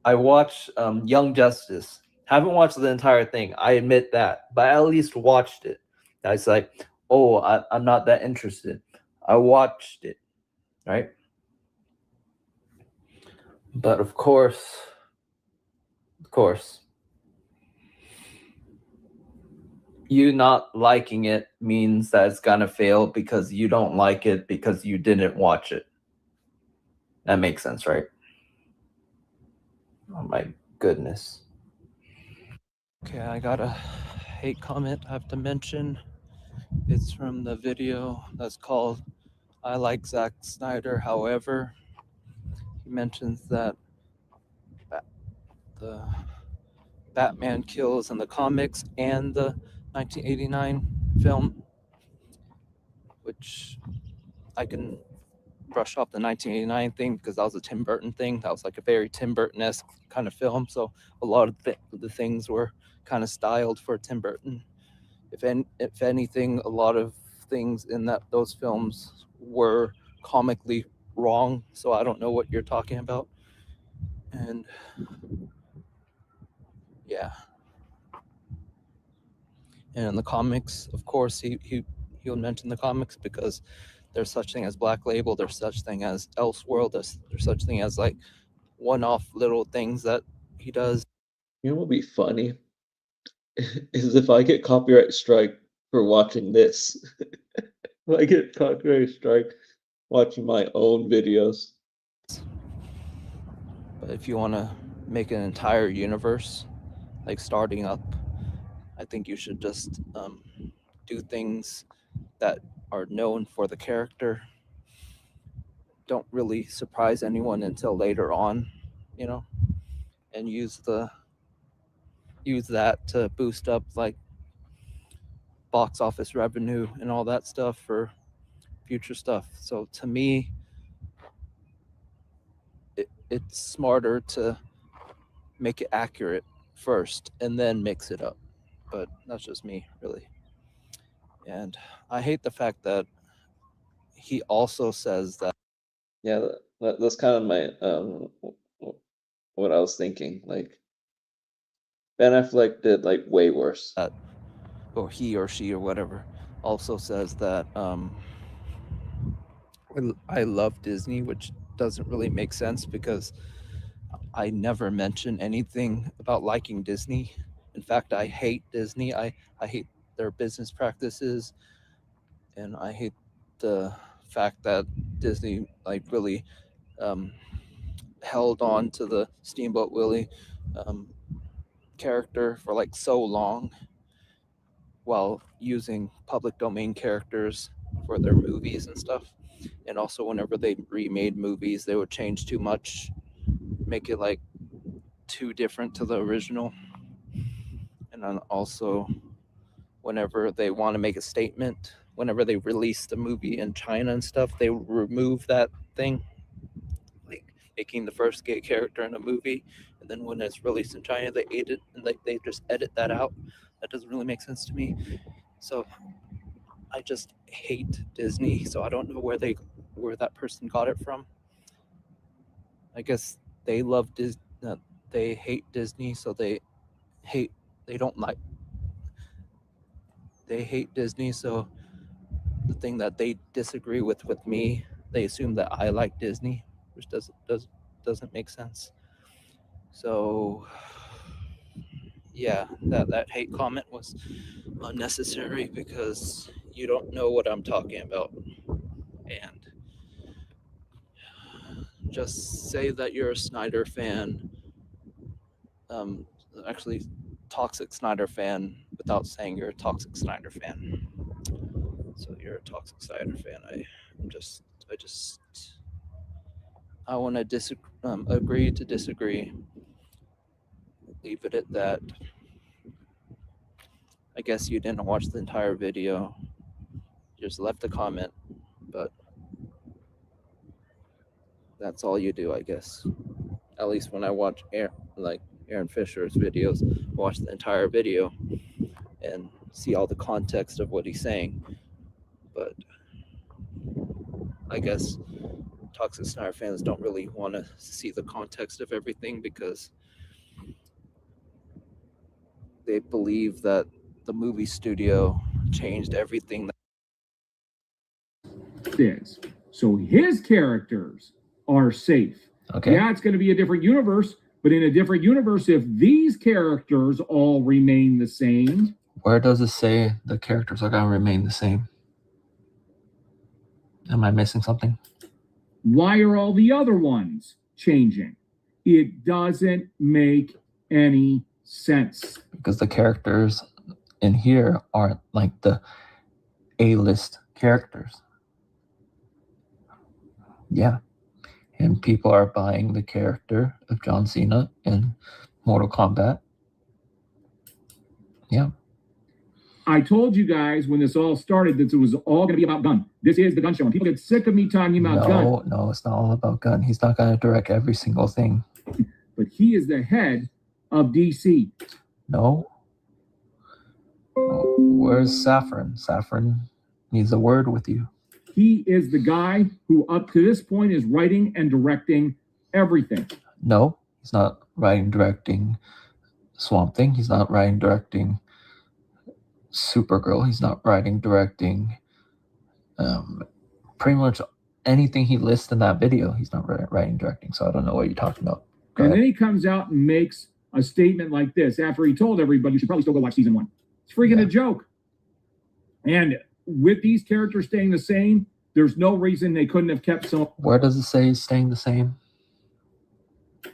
I watch Young Justice. Haven't watched the entire thing, I admit that, but I at least watched it. I was like, oh, I'm not that interested. I watched it, right? But of course, you not liking it means that it's gonna fail because you don't like it because you didn't watch it. That makes sense, right? Oh my goodness. Okay, I got a hate comment I have to mention. It's from the video that's called I Like Zack Snyder, However. He mentions that the Batman kills in the comics and the 1989 film, which I can brush off the 1989 thing because that was a Tim Burton thing. That was like a very Tim Burton-esque kind of film. So a lot of the things were kind of styled for Tim Burton. If anything, a lot of things in those films were comically wrong. So I don't know what you're talking about. And yeah. And in the comics, of course, he'll mention the comics because there's such thing as Black Label, there's such thing as Elseworld, there's such thing as like one-off little things that he does. You know what would be funny is if I get copyright strike for watching this. If I get copyright strike watching my own videos. But if you want to make an entire universe, like starting up, I think you should just do things that are known for the character. Don't really surprise anyone until later on, you know, and use that to boost up like box office revenue and all that stuff for future stuff. So to me, it's smarter to make it accurate first and then mix it up. But that's just me, really. And I hate the fact that he also says that. Yeah, that's kind of my what I was thinking. Like Ben Affleck did like way worse. Or he or she or whatever also says that I love Disney, which doesn't really make sense because I never mention anything about liking Disney. In fact, I hate Disney. I hate their business practices, and I hate the fact that Disney like really held on to the Steamboat Willie character for like so long while using public domain characters for their movies and stuff. And also whenever they remade movies, they would change too much, make it like too different to the original. And then also whenever they want to make a statement, whenever they release the movie in China and stuff, they remove that thing, like making the first gay character in a movie, and then when it's released in China, they edit and they just edit that out. That doesn't really make sense to me. So I just hate Disney. So I don't know where that person got it from. I guess they love Disney. They hate Disney, so they hate Disney. So the thing that they disagree with me, they assume that I like Disney, which doesn't make sense. So yeah, that hate comment was unnecessary because you don't know what I'm talking about. And just say that you're a Snyder fan. Actually, toxic Snyder fan without saying you're a toxic Snyder fan. So you're a toxic Snyder fan. I want to agree to disagree. Leave it at that. I guess you didn't watch the entire video. You just left a comment, but that's all you do, I guess. At least when I watch Aaron Fisher's videos, watch the entire video and see all the context of what he's saying. But I guess toxic Snyder fans don't really want to see the context of everything because they believe that the movie studio changed everything. So his characters are safe. Okay. Yeah, it's going to be a different universe, but in a different universe, if these characters all remain the same. Where does it say the characters are going to remain the same? Am I missing something? Why are all the other ones changing? It doesn't make any sense. Because the characters in here aren't like the A-list characters. Yeah. And people are buying the character of John Cena in Mortal Kombat. Yeah. I told you guys when this all started that it was all going to be about Gunn. This is the Gunn show. And people get sick of me talking about Gunn. No, it's not all about Gunn. He's not going to direct every single thing. But he is the head of DC. No. Where's Saffron? Saffron needs a word with you. He is the guy who up to this point is writing and directing everything. No, he's not writing, directing Swamp Thing. He's not writing, directing Supergirl. He's not writing, directing pretty much anything he lists in that video. He's not writing, directing. So I don't know what you're talking about. And then he comes out and makes a statement like this after he told everybody you should probably still go watch season 1. It's freaking a joke. And with these characters staying the same, there's no reason they couldn't have kept some. Where does it say it's staying the same?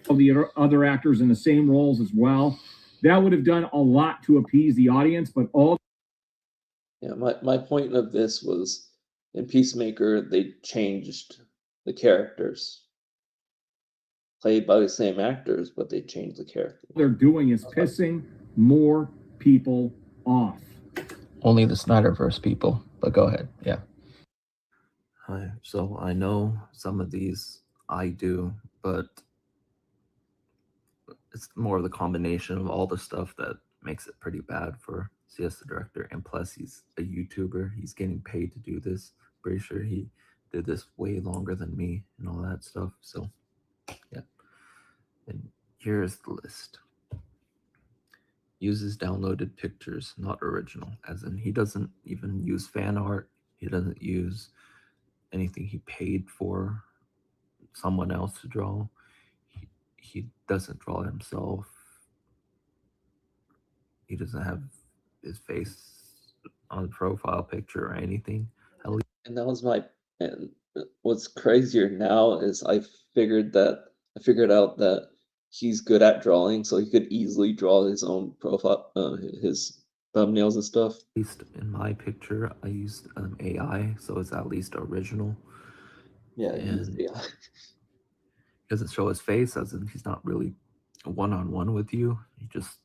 Of the other actors in the same roles as well. That would have done a lot to appease the audience, but all. Yeah, my point of this was in Peacemaker, they changed the characters. Played by the same actors, but they changed the character. They're doing is pissing more people off. Only the Snyderverse people, but go ahead. Yeah. Hi. So I know some of these I do, but it's more of the combination of all the stuff that makes it pretty bad for CS the director. And plus, he's a YouTuber. He's getting paid to do this. Pretty sure he did this way longer than me and all that stuff. So, yeah. And here's the list. Uses downloaded pictures, not original. As in, he doesn't even use fan art. He doesn't use anything he paid for someone else to draw. He doesn't draw himself. He doesn't have his face on the profile picture or anything. And that was my. And what's crazier now is I figured out that he's good at drawing, so he could easily draw his own profile, his thumbnails and stuff. At least in my picture, I used AI, so it's at least original. Yeah, and yeah. Doesn't show his face, as in he's not really one-on-one with you. He just,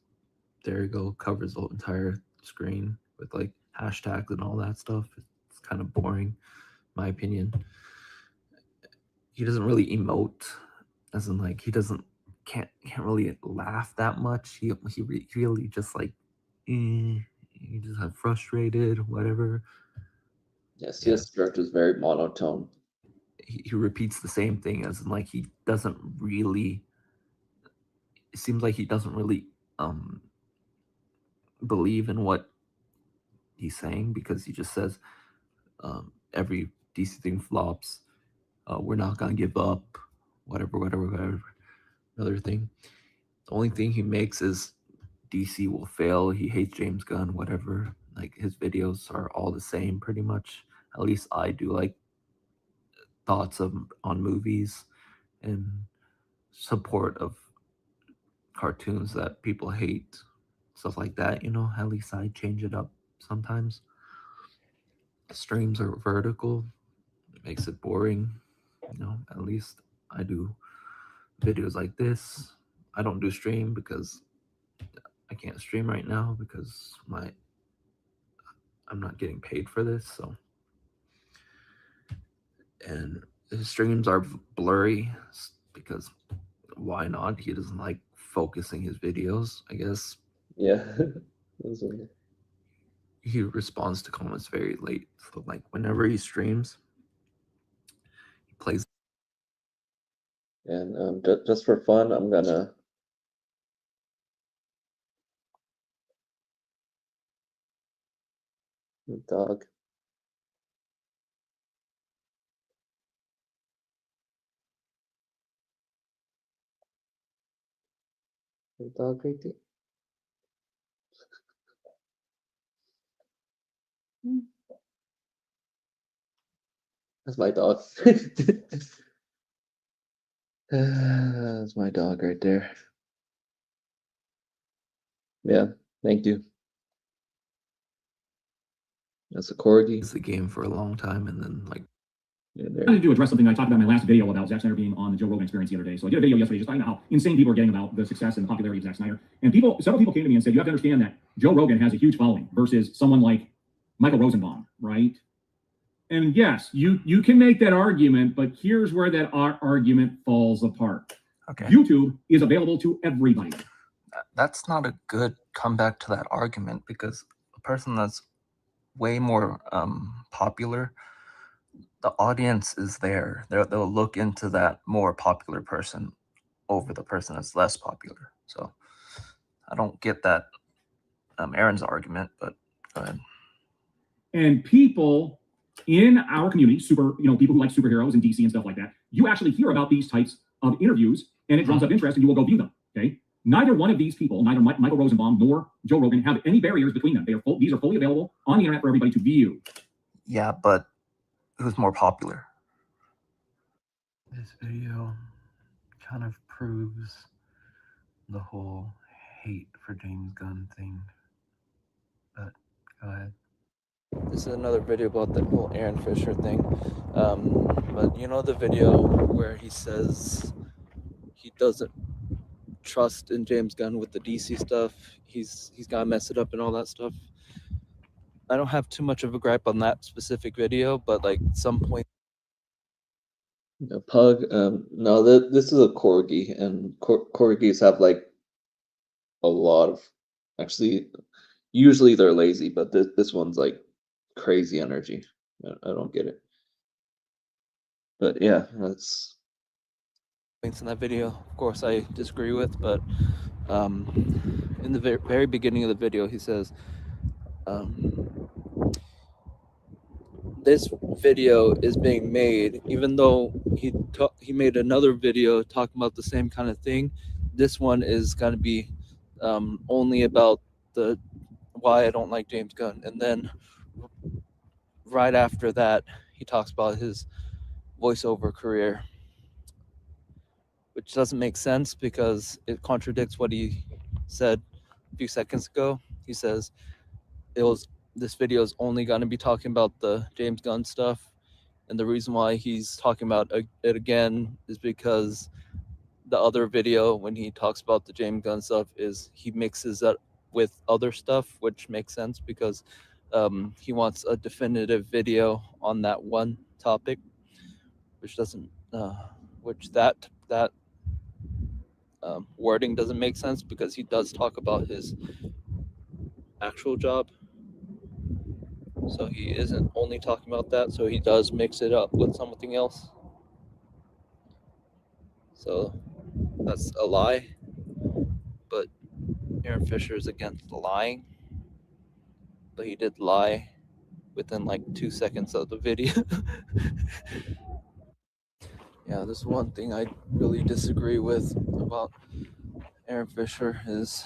there you go, covers the entire screen with like hashtags and all that stuff. It's kind of boring, in my opinion. He doesn't really emote, as in like he can't really laugh that much. He really just like he just have frustrated, whatever. Yes, this director is very monotone. He repeats the same thing, as in like he doesn't really. It seems like he doesn't really believe in what he's saying, because he just says every DC thing flops. We're not gonna give up. Whatever. Another thing. The only thing he makes is DC will fail. He hates James Gunn. Whatever. Like his videos are all the same, pretty much. At least I do. Like thoughts on movies and support of cartoons that people hate, stuff like that. At least I change it up sometimes. Streams are vertical. It makes it boring. At least I do videos like this. I don't do stream because I can't stream right now because I'm not getting paid for this. So, and his streams are blurry because why not? He doesn't like focusing his videos, I guess. Yeah. He responds to comments very late. So like whenever he streams, he plays. And just for fun, I'm gonna dog. The dog right there. That's my dog. That's my dog right there. Yeah, thank you. That's a corgi. The game for a long time, and then like Yeah, I wanted to address something I talked about in my last video about Zack Snyder being on the Joe Rogan Experience the other day. So I did a video yesterday just talking about how insane people are getting about the success and the popularity of Zack Snyder. And several people came to me and said, you have to understand that Joe Rogan has a huge following versus someone like Michael Rosenbaum, right? And yes, you can make that argument, but here's where that argument falls apart. Okay. YouTube is available to everybody. That's not a good comeback to that argument, because a person that's way more popular, the audience is there. They'll look into that more popular person over the person that's less popular. So I don't get that Aaron's argument, but go ahead. And people in our community, people who like superheroes and DC and stuff like that, you actually hear about these types of interviews and it draws up interest and you will go view them. Okay. Neither one of these people, neither Michael Rosenbaum nor Joe Rogan, have any barriers between them. These are fully available on the internet for everybody to view. Yeah, but who's more popular? This video kind of proves the whole hate for James Gunn thing. But go ahead. This is another video about the whole Aaron Fisher thing. But you know the video where he says he doesn't trust in James Gunn with the DC stuff. He's got to mess it up and all that stuff. I don't have too much of a gripe on that specific video, but like some point. A pug. No, this is a corgi, and corgis have like a lot of. Actually, usually they're lazy, but this one's like crazy energy. I don't get it. But yeah, that's Points in that video, of course, I disagree with, but in the very beginning of the video, he says, this video is being made, even though he made another video talking about the same kind of thing. This one is going to be only about the why I don't like James Gunn, and then right after that, he talks about his voiceover career, which doesn't make sense because it contradicts what he said a few seconds ago. He says this video is only going to be talking about the James Gunn stuff, and the reason why he's talking about it again is because the other video, when he talks about the James Gunn stuff, is he mixes that with other stuff, which makes sense because he wants a definitive video on that one topic, which doesn't that wording doesn't make sense because he does talk about his actual job. So he isn't only talking about that, so he does mix it up with something else. So that's a lie. But Aaron Fisher is against lying. But he did lie within like 2 seconds of the video. Yeah, this one thing I really disagree with about Aaron Fisher is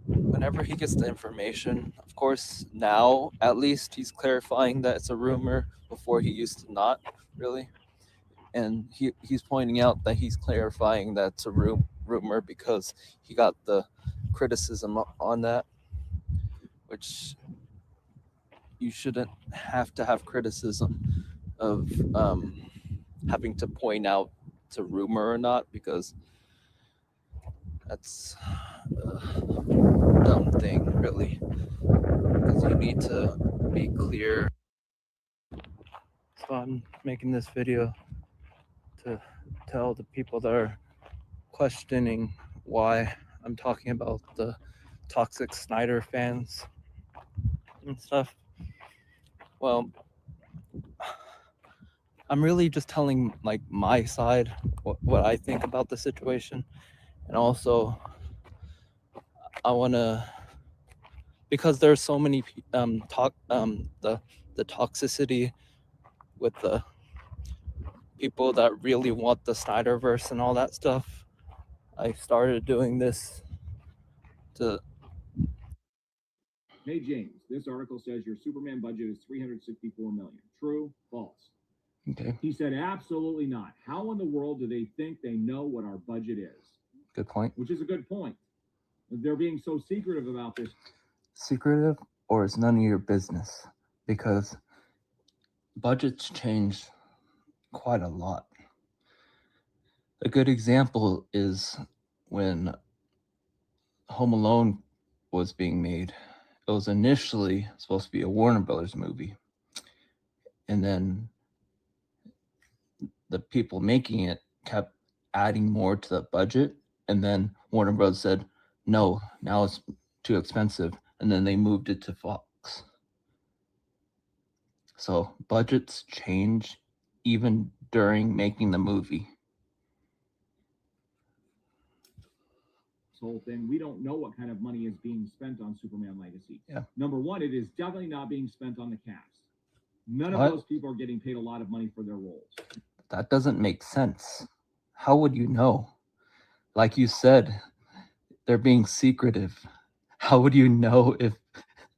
whenever he gets the information, of course, now at least he's clarifying that it's a rumor. Before he used to not really. And he's pointing out that he's clarifying that it's a rumor because he got the criticism on that, which you shouldn't have to have criticism of having to point out it's a rumor or not, because that's a dumb thing, really, because you need to be clear. So I'm making this video to tell the people that are questioning why I'm talking about the toxic Snyder fans and stuff. Well, I'm really just telling like my side, what I think about the situation, and also I want to, because there's so many the toxicity with the people that really want the Snyderverse and all that stuff. I started doing this to. Hey James, this article says your Superman budget is $364 million. True? False? Okay, He said absolutely not. How in the world do they think they know what our budget is? good point. Which is a good point. They're being so secretive about this. Secretive, or it's none of your business, because budgets change quite a lot. A good example is when Home Alone was being made. It was initially supposed to be a Warner Brothers movie. And then the people making it kept adding more to the budget. And then Warner Brothers said, no, now it's too expensive. And then they moved it to Fox. So budgets change even during making the movie. This whole thing, we don't know what kind of money is being spent on Superman Legacy. Yeah. Number one, it is definitely not being spent on the cast. None What? of those people are getting paid a lot of money for their roles. That doesn't make sense. How would you know? Like you said, they're being secretive. How would you know if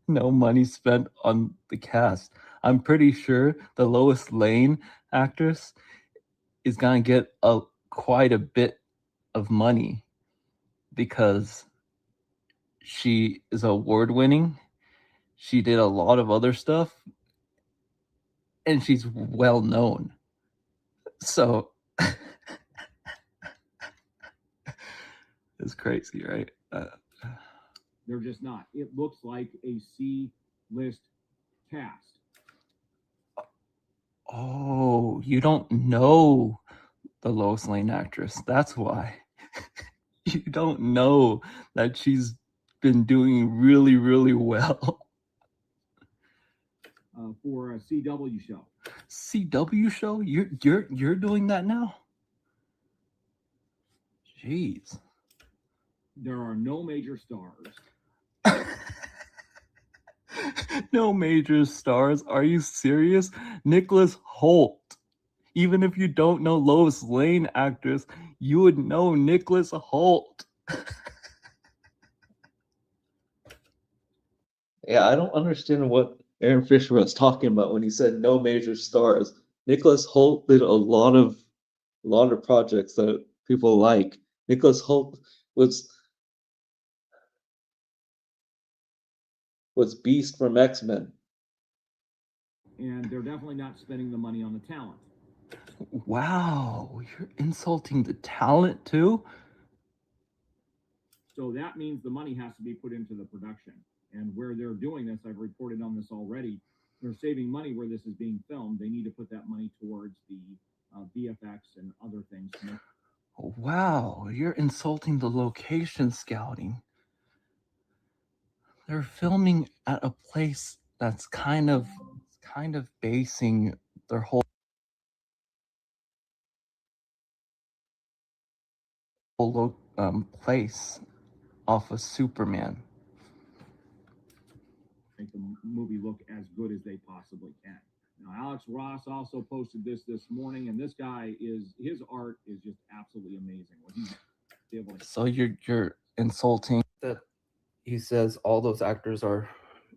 no money spent on the cast? I'm pretty sure the Lois Lane actress is gonna get quite a bit of money because she is award-winning. She did a lot of other stuff, and she's well known. So it's crazy, right? They're just not. It looks like a C-list cast. Oh, you don't know the Lois Lane actress. That's why. You don't know that she's been doing really, really well. For a CW show. CW show? You're doing that now? Jeez. There are no major stars. No major stars. Are you serious? Nicholas Holt. Even if you don't know Lois Lane actress, you would know Nicholas Holt. Yeah, I don't understand what Aaron Fisher was talking about when he said no major stars. Nicholas Holt did a lot of projects that people like. Nicholas Holt was Beast from X-Men. And they're definitely not spending the money on the talent. Wow, you're insulting the talent too? So that means the money has to be put into the production. And where they're doing this, I've reported on this already, they're saving money where this is being filmed. They need to put that money towards the VFX and other things. Wow, you're insulting the location scouting. They're filming at a place that's kind of basing their whole place off of Superman. Make the movie look as good as they possibly can. Now, Alex Ross also posted this morning, and this guy his art is just absolutely amazing. What he's able to. So you're insulting That he says all those actors are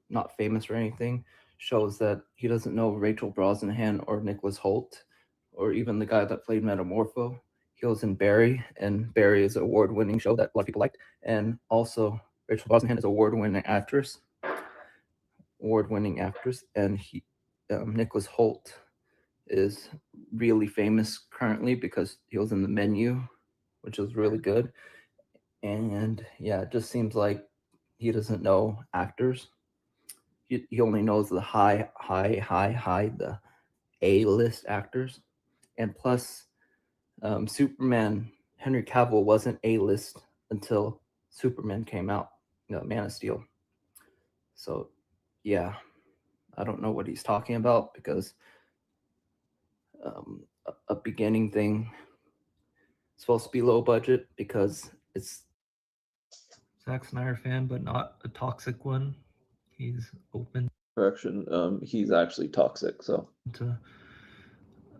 not famous or anything shows that he doesn't know Rachel Brosnahan or Nicholas Holt or even the guy that played Metamorpho. He was in Barry, and Barry is an award-winning show that a lot of people liked. And also, Rachel Brosnahan is an award-winning actress, and Nicholas Holt is really famous currently because he was in The Menu, which was really good. And yeah, it just seems like he doesn't know actors. He only knows the high, the A-list actors. And plus, Superman, Henry Cavill wasn't A-list until Superman came out, Man of Steel. So, yeah, I don't know what he's talking about because a beginning thing is supposed to be low budget because it's Zack Snyder fan, but not a toxic one. He's open Correction, he's actually toxic, so. to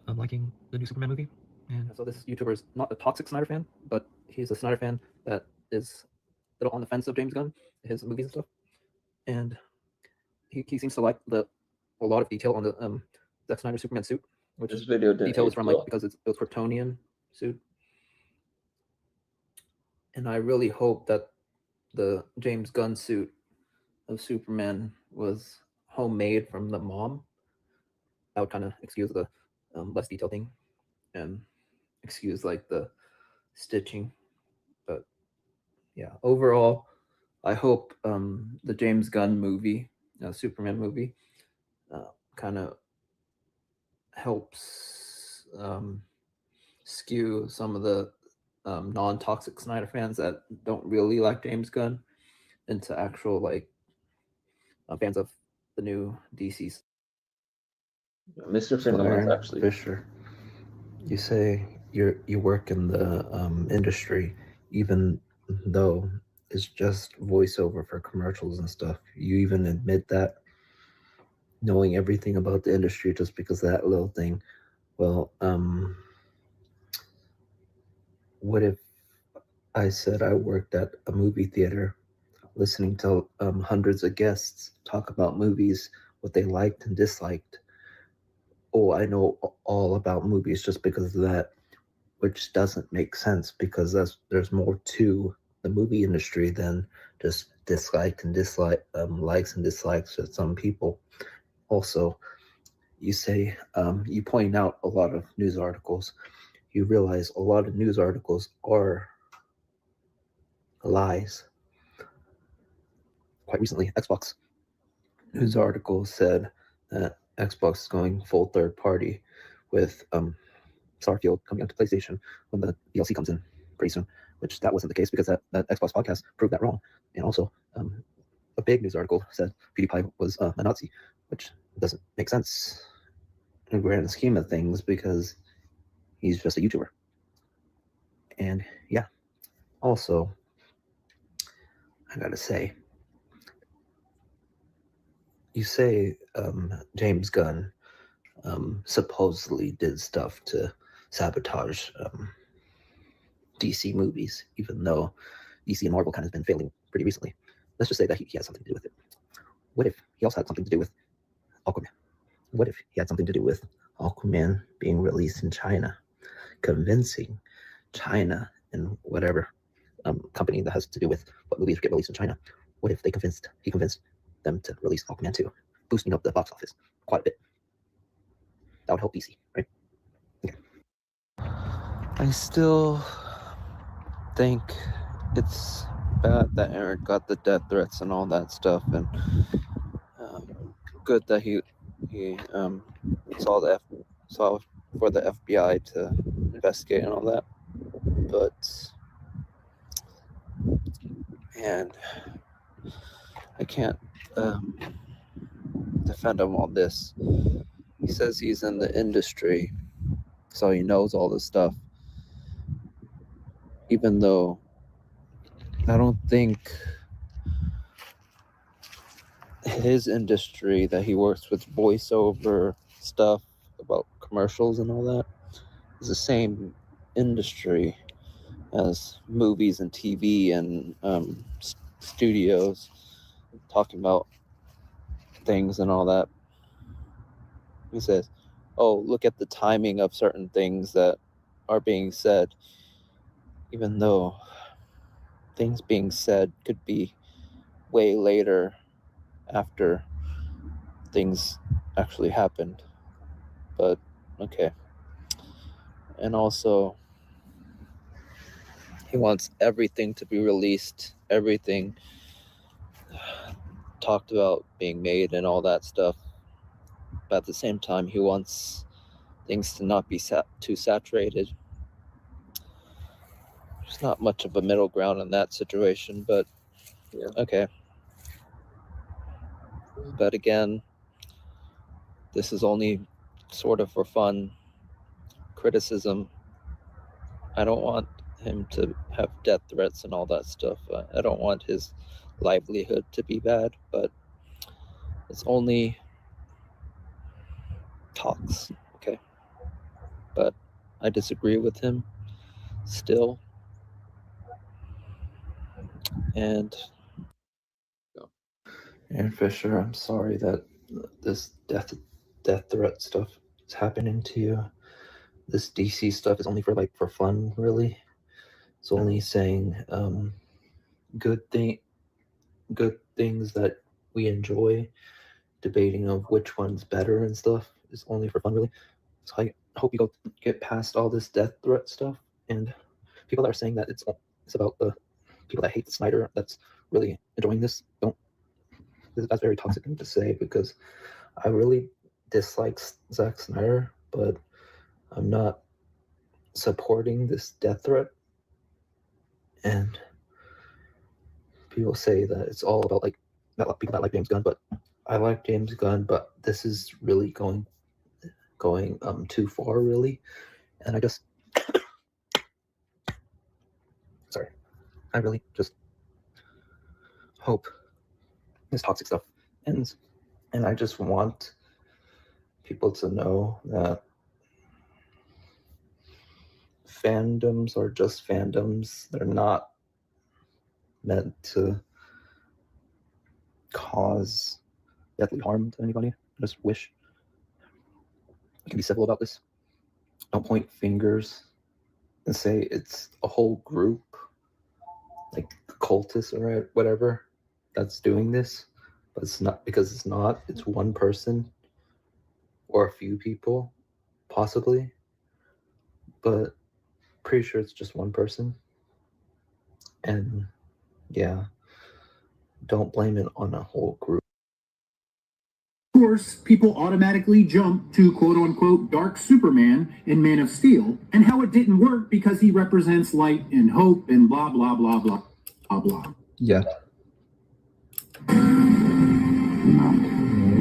liking the new Superman movie. And so this YouTuber is not a toxic Snyder fan, but he's a Snyder fan that is a little on the fence of James Gunn, his movies and stuff. And he seems to like a lot of detail on the Zack Snyder Superman suit, which This video didn't detail is age from well. because it was Kryptonian suit. And I really hope that the James Gunn suit of Superman was homemade from the mom, that would kind of excuse the less detailed thing and excuse like the stitching. But yeah, overall, I hope the James Gunn movie, Superman movie, kind of helps skew some of the non-toxic Snyder fans that don't really like James Gunn into actual like fans of the new DC's. Mr. So Finland is Aaron actually Fisher, you say you work in the industry, even though it's just voiceover for commercials and stuff. You even admit that, knowing everything about the industry just because of that little thing. Well, what if I said I worked at a movie theater, listening to hundreds of guests talk about movies, what they liked and disliked? Oh, I know all about movies just because of that, which doesn't make sense because there's more to the movie industry than just likes and dislikes with some people. Also, you say you point out a lot of news articles. You realize a lot of news articles are lies. Quite recently, Xbox news article said that Xbox is going full third party with Starfield coming onto PlayStation when the DLC comes in pretty soon, which that wasn't the case because that Xbox podcast proved that wrong. And also, a big news article said PewDiePie was a Nazi, which doesn't make sense in the grand scheme of things because he's just a YouTuber. And yeah, also, I gotta say, you say James Gunn supposedly did stuff to sabotage DC movies, even though DC and Marvel kind of been failing pretty recently. Let's just say that he has something to do with it. What if he also had something to do with Aquaman? What if he had something to do with Aquaman being released in China, convincing China and whatever company that has to do with what movies get released in China? What if he convinced them to release Aquaman 2, boosting up the box office quite a bit? That would help DC, right? Okay. I still think it's bad that Aaron got the death threats and all that stuff, and good that he saw for the FBI to investigate and all that. But and I can't defend him on this. He says he's in the industry, so he knows all this stuff. Even though I don't think his industry that he works with, voiceover stuff about commercials and all that, is the same industry as movies and TV and studios talking about things and all that. He says, oh, look at the timing of certain things that are being said, even though things being said could be way later after things actually happened. But okay. And also, he wants everything to be released, everything talked about being made and all that stuff. But at the same time, he wants things to not be too saturated. There's not much of a middle ground in that situation, but Yeah. okay. But again, this is only sort of for fun criticism. I don't want him to have death threats and all that stuff. I don't want his livelihood to be bad, but it's only talks, okay? But I disagree with him still. And Aaron Fisher, I'm sorry that this death threat stuff is happening to you. This DC stuff is only for fun, really. It's only saying good things that we enjoy, debating of which one's better and stuff is only for fun, really. So I hope you go get past all this death threat stuff, and people that are saying that it's about the people that hate Snyder that's really enjoying this. Don't. That's very toxic thing to say, because I really dislike Zack Snyder, but I'm not supporting this death threat. And people say that it's all about like people that like James Gunn, but I like James Gunn, but this is really going too far, really. And I just sorry, I really just hope this toxic stuff ends. And I just want people to know that fandoms are just fandoms. They're not meant to cause deathly harm to anybody. I just wish we can be civil about this. Don't point fingers and say it's a whole group, like cultists or whatever, that's doing this. But it's not, because it's not. It's one person or a few people, possibly. But pretty sure it's just one person. And yeah, don't blame it on a whole group. Of course, people automatically jump to quote unquote Dark Superman in Man of Steel and how it didn't work because he represents light and hope and blah, blah, blah, blah, blah, blah. Yeah.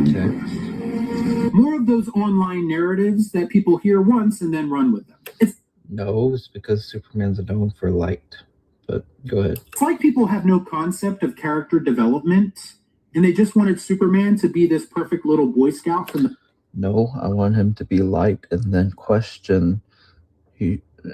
Okay. More of those online narratives that people hear once and then run with them. No, it's because Superman's known for light. But go ahead. It's like people have no concept of character development and they just wanted Superman to be this perfect little Boy Scout from the... No, I want him to be light and then question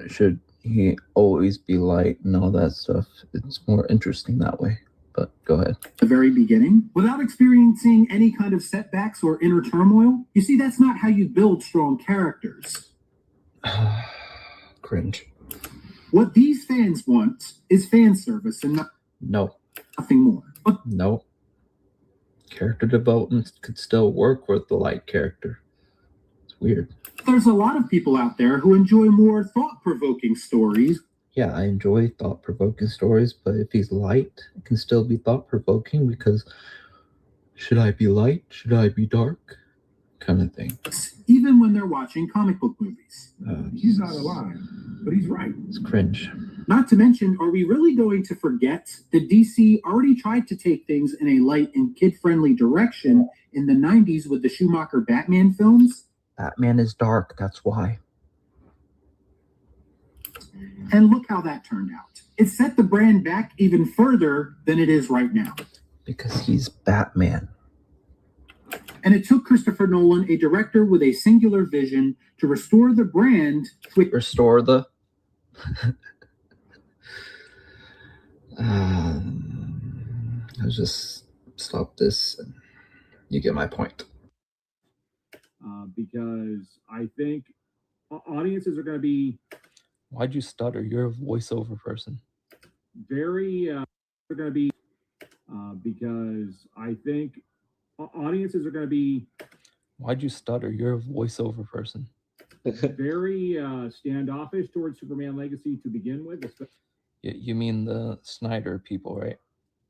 should he always be light and all that stuff. It's more interesting that way. But go ahead. The very beginning, without experiencing any kind of setbacks or inner turmoil. You see, that's not how you build strong characters. Cringe. What these fans want is fan service and nothing more. But no. Character development could still work with the light character. It's weird. There's a lot of people out there who enjoy more thought-provoking stories. Yeah, I enjoy thought-provoking stories, but if he's light, it can still be thought-provoking, because should I be light? Should I be dark? Kind of thing. Even when they're watching comic book movies. He's not alive, but he's right. It's cringe. Not to mention, are we really going to forget that DC already tried to take things in a light and kid-friendly direction in the 90s with the Schumacher Batman films? Batman is dark, that's why. And look how that turned out. It set the brand back even further than it is right now. Because he's Batman. And it took Christopher Nolan, a director with a singular vision, to restore the brand. Restore the... Let's just stop this. And you get my point. Because I think audiences are going to be... Why'd you stutter? You're a voiceover person. Very... they're going to be... because I think audiences are going to be... Why'd you stutter? You're a voiceover person. very standoffish towards Superman Legacy to begin with. You mean the Snyder people, right?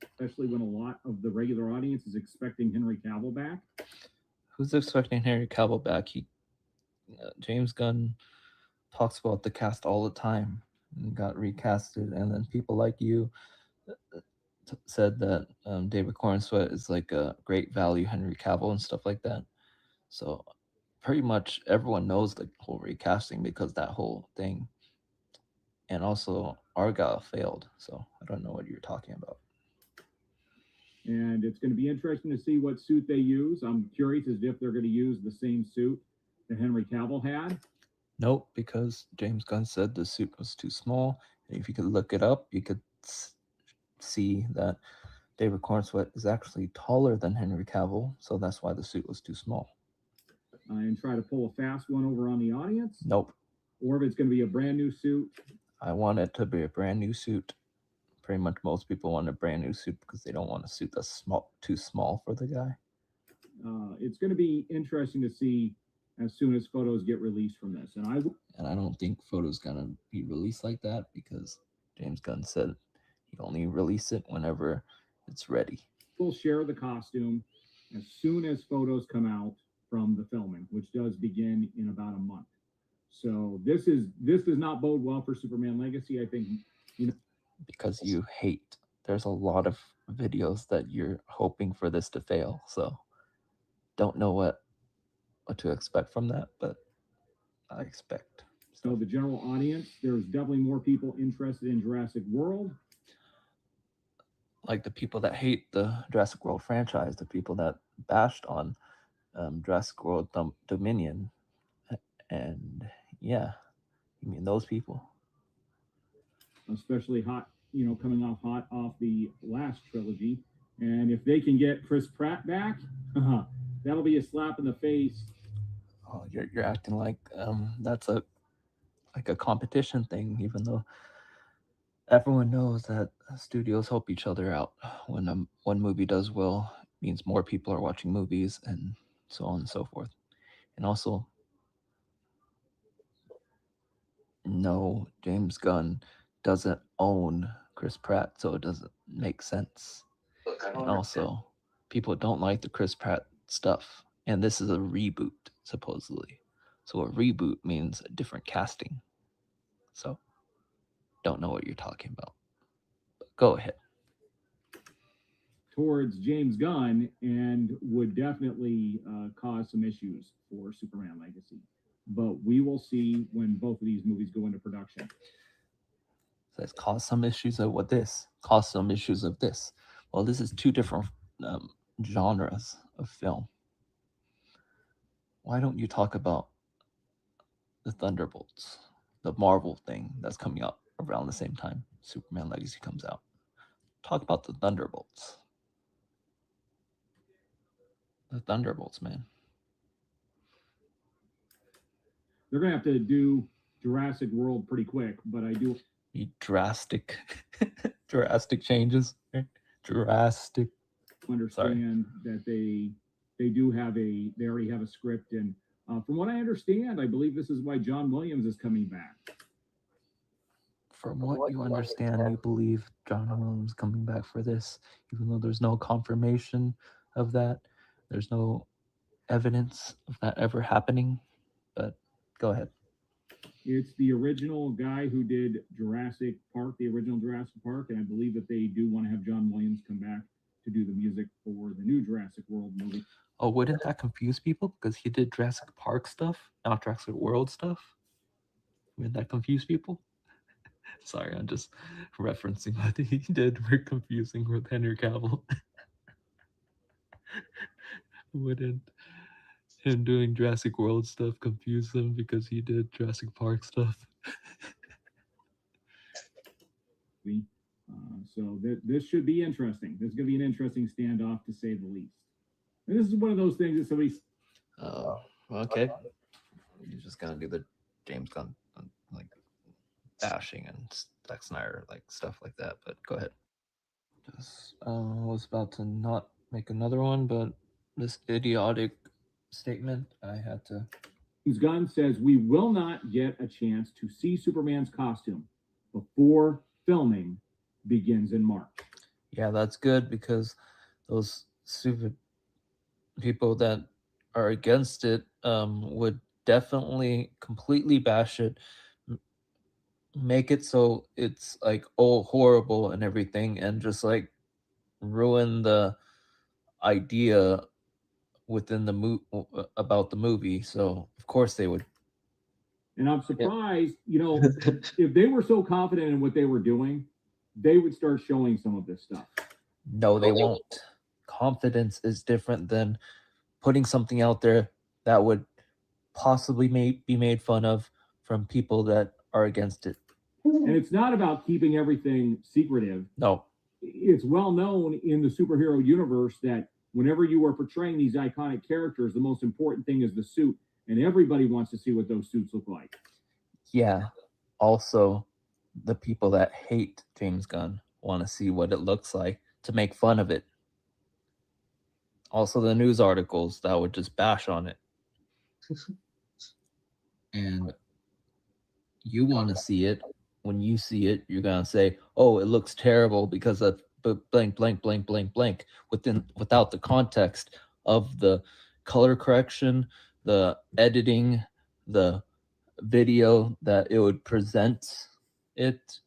Especially when a lot of the regular audience is expecting Henry Cavill back. Who's expecting Henry Cavill back? James Gunn talks about the cast all the time and got recasted, and then people like you said that David Cornsweet is like a great value Henry Cavill and stuff like that. So pretty much everyone knows the whole recasting because that whole thing. And also Argyle failed, so I don't know what you're talking about. And it's going to be interesting to see what suit they use. I'm curious as if they're going to use the same suit that Henry Cavill had. Nope, because James Gunn said the suit was too small. And if you could look it up, you could see that David Cornsweet is actually taller than Henry Cavill, so that's why the suit was too small. And try to pull a fast one over on the audience? Nope. Or if it's going to be a brand new suit? I want it to be a brand new suit. Pretty much most people want a brand new suit because they don't want a suit that's too small for the guy. It's going to be interesting to see as soon as photos get released from this. And I don't think photos gonna be released like that because James Gunn said he'd only release it whenever it's ready. will share the costume as soon as photos come out from the filming, which does begin in about a month. So this does not bode well for Superman Legacy. I think, because you hate. There's a lot of videos that you're hoping for this to fail. So don't know what to expect from that, but I expect. So the general audience, there's definitely more people interested in Jurassic World. Like the people that hate the Jurassic World franchise, the people that bashed on Jurassic World Dominion, and yeah, you mean those people? Especially coming off hot off the last trilogy. And if they can get Chris Pratt back, that'll be a slap in the face. Oh, you're acting like that's a competition thing, even though everyone knows that studios help each other out. When one movie does well, it means more people are watching movies, and so on and so forth. And also, no, James Gunn doesn't own Chris Pratt, so it doesn't make sense. And also, people don't like the Chris Pratt stuff, and this is a reboot, supposedly. So a reboot means a different casting. So, don't know what you're talking about. But go ahead. Towards James Gunn, and would definitely cause some issues for Superman Legacy. But we will see when both of these movies go into production. So it's cause some issues of what this, cause some issues of this. Well, this is two different genres of film. Why don't you talk about the Thunderbolts, the Marvel thing that's coming out around the same time Superman Legacy comes out? Talk about the Thunderbolts. The Thunderbolts, man. They're going to have to do Jurassic World pretty quick, but I do need drastic changes. Right? Drastic. Understand that they already have a script, and from what I understand, I believe this is why John Williams is coming back. From what you understand, you believe John Williams coming back for this, even though there's no confirmation of that. There's no evidence of that ever happening. But go ahead. It's the original guy who did Jurassic Park, the original Jurassic Park, and I believe that they do want to have John Williams come back to do the music for the new Jurassic World movie. Oh, wouldn't that confuse people? Because he did Jurassic Park stuff, not Jurassic World stuff. Wouldn't that confuse people? Sorry, I'm just referencing what he did. We're confusing with Henry Cavill. Wouldn't him doing Jurassic World stuff confuse them because he did Jurassic Park stuff? So this should be interesting. This is going to be an interesting standoff, to say the least. And this is one of those things that somebody... Okay. You're just going to do the James Gunn, like, bashing and Zack Snyder, like, stuff like that, but go ahead. Just was about to not make another one, but this idiotic statement, I had to... James Gunn says we will not get a chance to see Superman's costume before filming begins in March. Yeah, that's good, because those stupid people that are against it would definitely completely bash it, make it so it's like, oh, horrible and everything, and just like ruin the idea within the about the movie. So of course they would. And I'm surprised, if they were so confident in what they were doing, they would start showing some of this stuff. No, they won't. Confidence is different than putting something out there that would possibly be made fun of from people that are against it. And it's not about keeping everything secretive. No. It's well known in the superhero universe that whenever you are portraying these iconic characters, the most important thing is the suit. And everybody wants to see what those suits look like. Yeah. Also, the people that hate James Gunn want to see what it looks like to make fun of it. Also, the news articles that would just bash on it. and you want to see it. When you see it, you're gonna say, "Oh, it looks terrible because of blank, blank, blank, blank, blank," without the context of the color correction, the editing, the video that it would present it,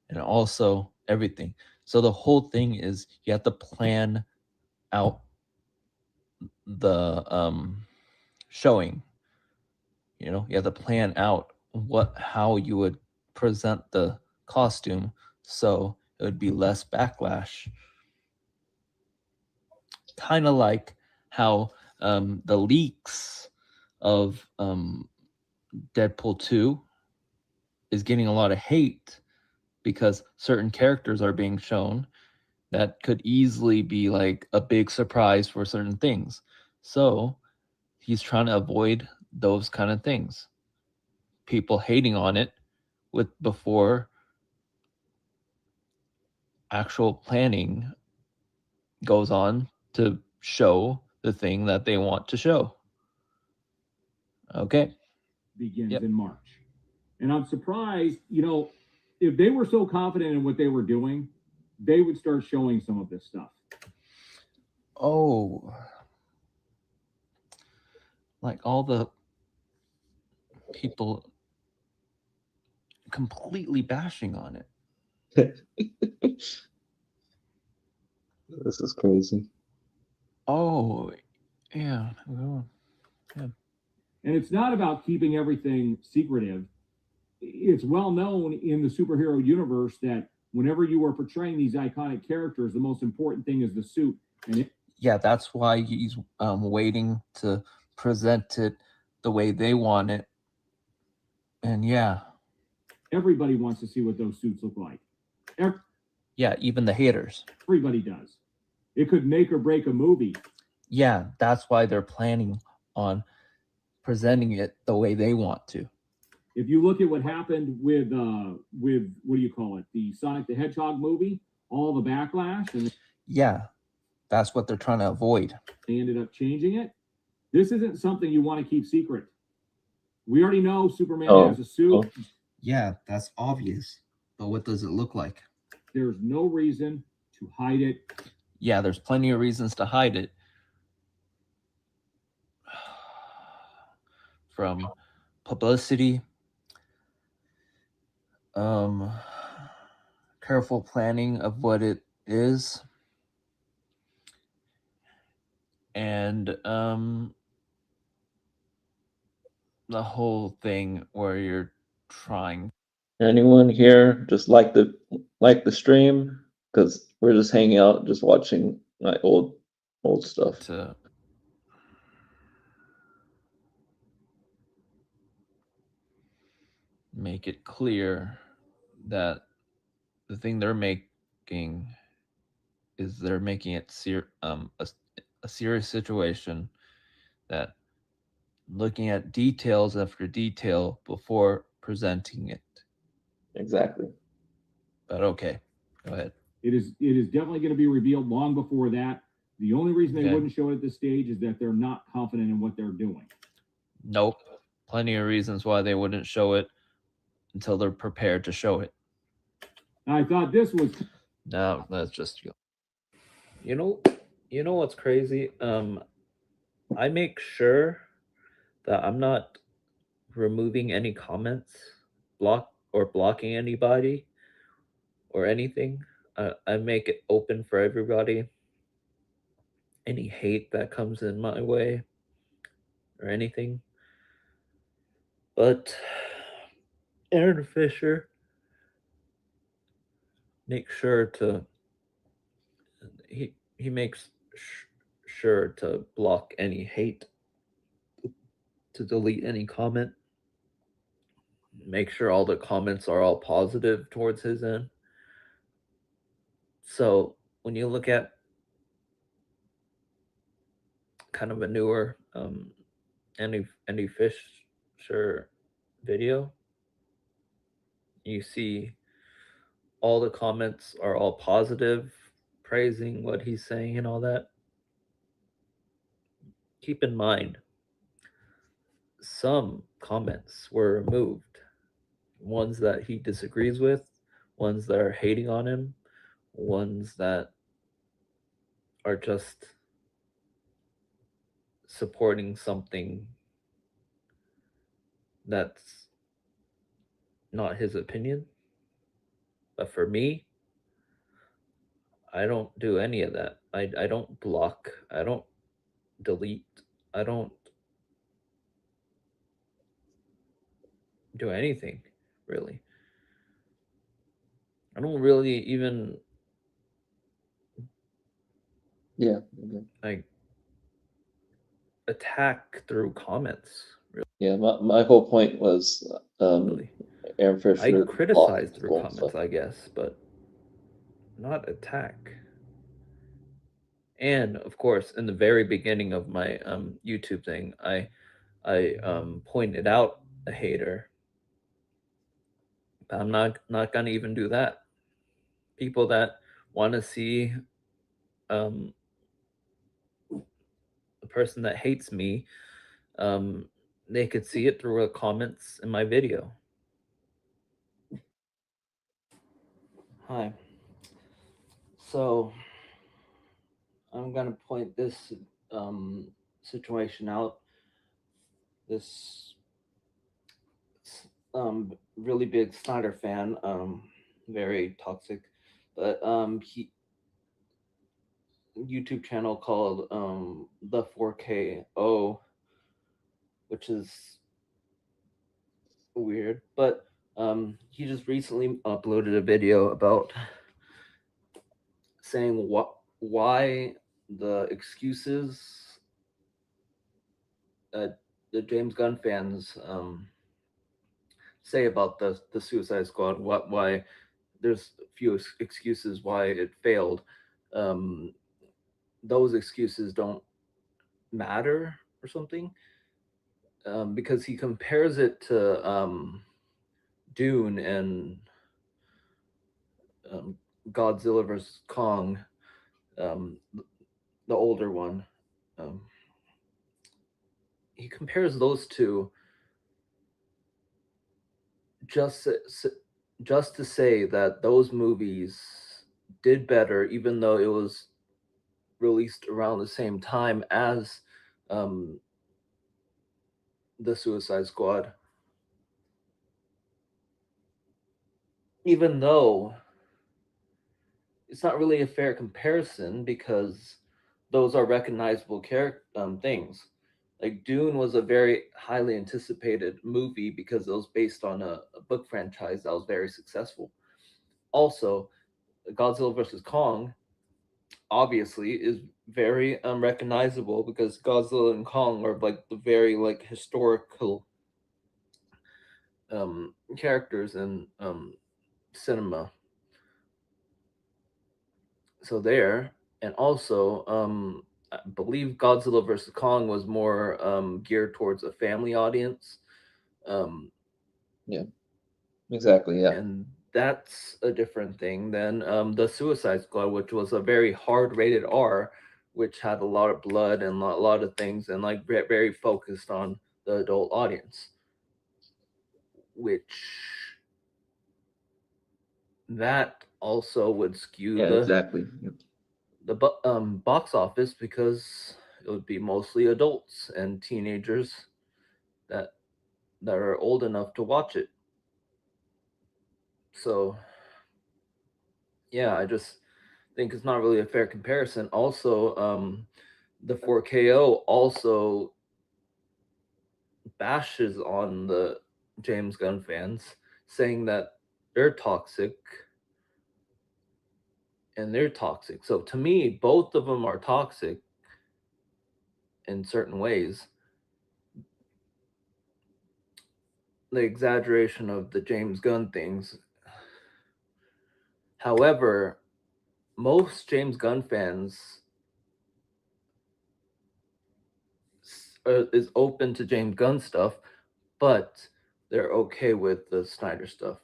and also everything. So the whole thing is you have to plan out the showing. You have to plan out how you would present the costume so it would be less backlash. Kind of like how the leaks of Deadpool 2 is getting a lot of hate because certain characters are being shown that could easily be like a big surprise for certain things. So he's trying to avoid those kind of things. People hating on it before actual planning goes on to show the thing that they want to show. Okay. Begins Yep. in March. And I'm surprised, if they were so confident in what they were doing, they would start showing some of this stuff. Oh, like all the people completely bashing on it. This is crazy. Oh, yeah. Well, yeah. And it's not about keeping everything secretive. It's well known in the superhero universe that whenever you are portraying these iconic characters, the most important thing is the suit. And Yeah, that's why he's waiting to present it the way they want it. And yeah, everybody wants to see what those suits look like. yeah, even the haters. Everybody does. It could make or break a movie. Yeah, that's why they're planning on presenting it the way they want to. If you look at what happened with what do you call it, the Sonic the Hedgehog movie, all the backlash, and yeah, that's what they're trying to avoid. They ended up changing it. This isn't something you want to keep secret. We already know Superman has a suit. Yeah, that's obvious. But what does it look like? There's no reason to hide it. Yeah, there's plenty of reasons to hide it. From publicity, careful planning of what it is, and the whole thing where you're trying. Anyone here just like the stream? Because we're just hanging out, just watching my old stuff. To make it clear that the thing they're making is they're making it a serious situation, that looking at details after detail before presenting it. Exactly. But okay, go ahead. It is definitely going to be revealed long before that. The only reason they wouldn't show it at this stage is that they're not confident in what they're doing. Nope. Plenty of reasons why they wouldn't show it until they're prepared to show it. I thought this was... No, that's just you. You know what's crazy? I make sure that I'm not removing any comments, blocking anybody or anything. I make it open for everybody. Any hate that comes in my way or anything. But Aaron Fisher makes sure to he makes sure to block any hate, to delete any comment, make sure all the comments are all positive towards his end. So when you look at kind of a newer Andy Fisher video, you see all the comments are all positive, praising what he's saying and all that. Keep in mind, some comments were removed, ones that he disagrees with, ones that are hating on him, ones that are just supporting something that's not his opinion. But for me, I don't do any of that. I don't block, I don't delete, I don't do anything really. I don't really even Yeah. Okay. like attack through comments. Yeah. My whole point was Really, Aaron I Fisher criticize blocking through people and comments, stuff. I guess, but not attack. And of course, in the very beginning of my YouTube thing, I pointed out a hater. But I'm not gonna even do that. People that want to see um, a person that hates me, um, they could see it through the comments in my video. Hi. So I'm gonna point this situation out. This really big Snyder fan, very toxic, but he YouTube channel called the 4KO, which is weird, but he just recently uploaded a video about saying why the excuses that the James Gunn fans say about the Suicide Squad, why there's a few excuses why it failed. Um, those excuses don't matter or something, because he compares it to Dune and um, Godzilla versus Kong, um, the older one. Um, he compares those two just just to say that those movies did better, even though it was released around the same time as um, the Suicide Squad. Even though it's not really a fair comparison because those are recognizable things. Like Dune was a very highly anticipated movie because it was based on a book franchise that was very successful. Also, Godzilla versus Kong obviously is very recognizable because Godzilla and Kong are like the very like historical characters in cinema. So there, and also I believe Godzilla versus Kong was more geared towards a family audience. Um, Yeah. Exactly. Yeah. and that's a different thing than the Suicide Squad, which was a very hard rated R, which had a lot of blood and a lot of things, and like very focused on the adult audience, which that also would skew Yeah. Exactly. Yep. the box office because it would be mostly adults and teenagers that that are old enough to watch it. So yeah, I just think it's not really a fair comparison. Also, the 4KO also bashes on the James Gunn fans, saying that they're toxic and they're toxic. So to me, both of them are toxic in certain ways. The exaggeration of the James Gunn things. However, most James Gunn fans is open to James Gunn stuff, but they're okay with the Snyder stuff.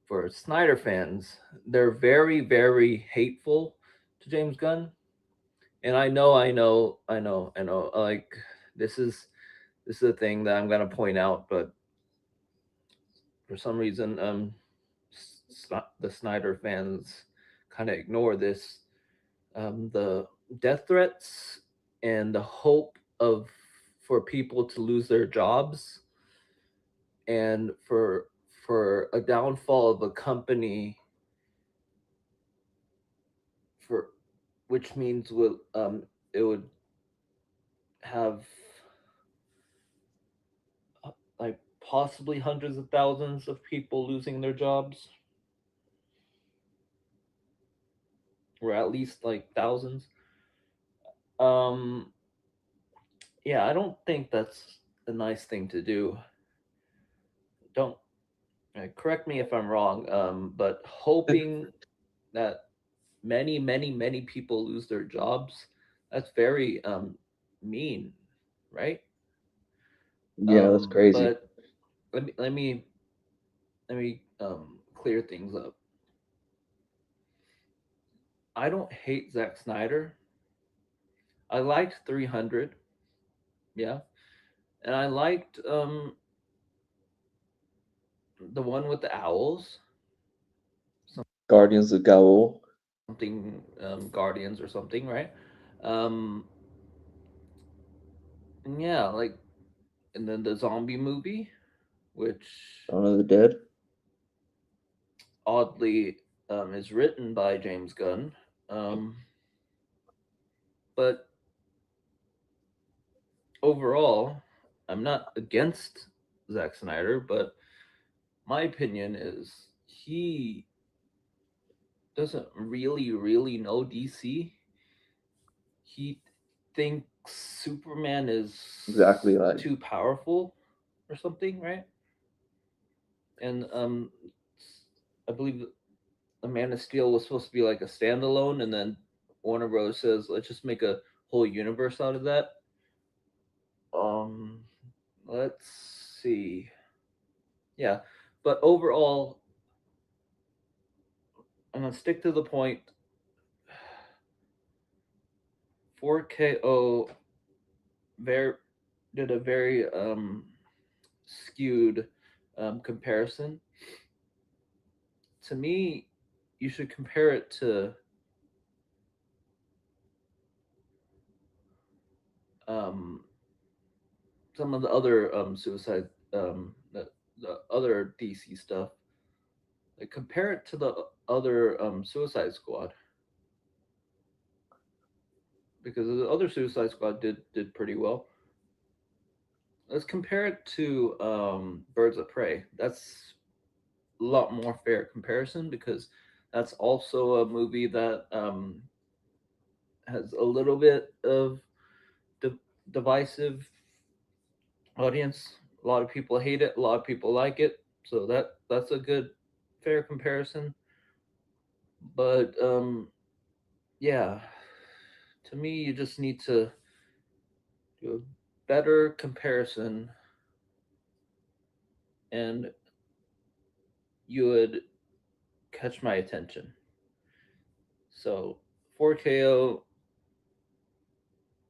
For Snyder fans, they're very hateful to James Gunn. And I know, like this is this is a thing that I'm gonna point out, but for some reason, the Snyder fans kind of ignore this. The death threats and the hope of for people to lose their jobs and for a downfall of a company for which means will it would have like possibly hundreds of thousands of people losing their jobs, or at least like thousands. um yeah, I don't think that's a nice thing to do. Don't correct me if I'm wrong, but hoping that many people lose their jobs, that's very mean, right? Yeah, that's crazy. But let me clear things up. I don't hate Zack Snyder. I liked 300, yeah, and I liked the one with the owls, Guardians of Gaul. something Guardians or something, right? Um, and yeah, like, and then the zombie movie, which Dawn of the Dead. oddly is written by James Gunn. Um, but overall, I'm not against Zack Snyder, but my opinion is he doesn't really know DC. He thinks Superman is Exactly, like too powerful or something, right? And I believe the Man of Steel was supposed to be like a standalone, and then Warner Bros. Says, let's just make a whole universe out of that. Um, let's see. Yeah, but overall, I'm gonna stick to the point. 4KO very did a very skewed comparison. To me, you should compare it to um, some of the other the other DC stuff. Like, compare it to the other Suicide Squad, because the other Suicide Squad did pretty well. Let's compare it to Birds of Prey. That's a lot more fair comparison, because that's also a movie that has a little bit of di- divisive audience. A lot of people hate it. A lot of people like it. So that's a good fair comparison. But yeah, to me, you just need to do a better comparison, and you would catch my attention. So 4KO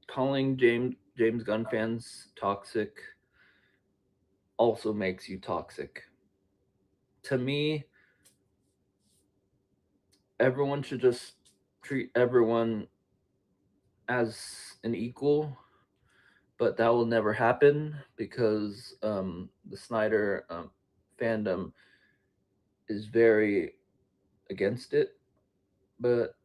calling James Gunn fans toxic also makes you toxic. To me, everyone should just treat everyone as an equal, but that will never happen because the Snyder fandom is very against it. But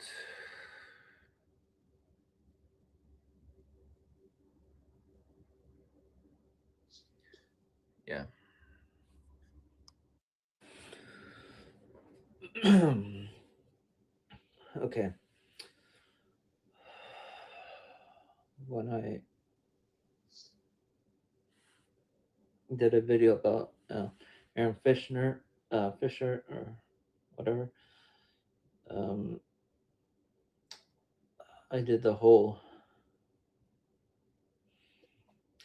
yeah. Okay. When I did a video about Aaron Fisher or whatever, um, I did the whole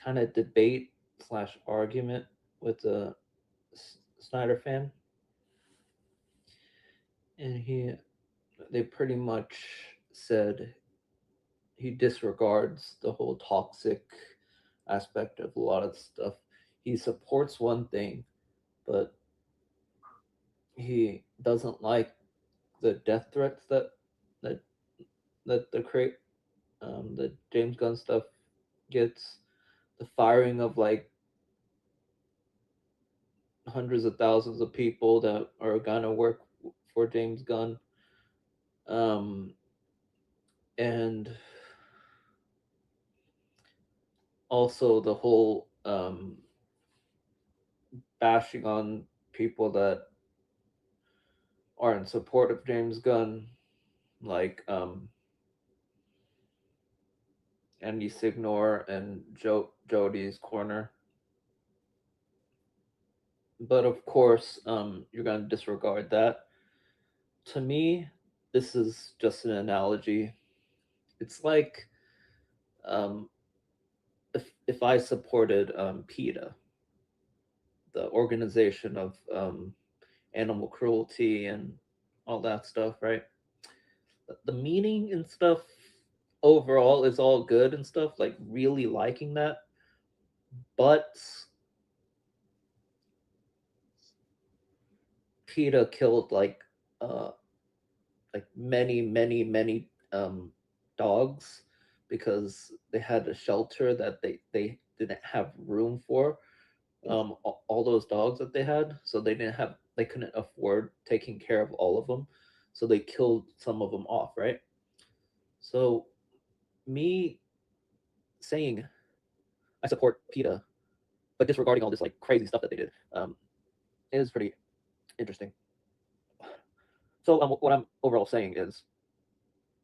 kind of debate slash argument with a Snyder fan, and they pretty much said he disregards the whole toxic aspect of a lot of stuff. He supports one thing, but he doesn't like the death threats that the James Gunn stuff gets, the firing of like hundreds of thousands of people that are gonna work for James Gunn, and also the whole bashing on people that are in support of James Gunn, like Andy Signor and Jody's Corner. But of course, you're going to disregard that. To me, this is just an analogy. It's like if I supported PETA, the organization of animal cruelty and all that stuff, right? The meaning and stuff overall is all good and stuff, like really liking that. But PETA killed like many dogs because they had a shelter that they didn't have room for all those dogs that they had, so they couldn't afford taking care of all of them, so they killed some of them off, right? So me saying I support PETA but disregarding all this like crazy stuff that they did is pretty interesting. So what I'm overall saying is,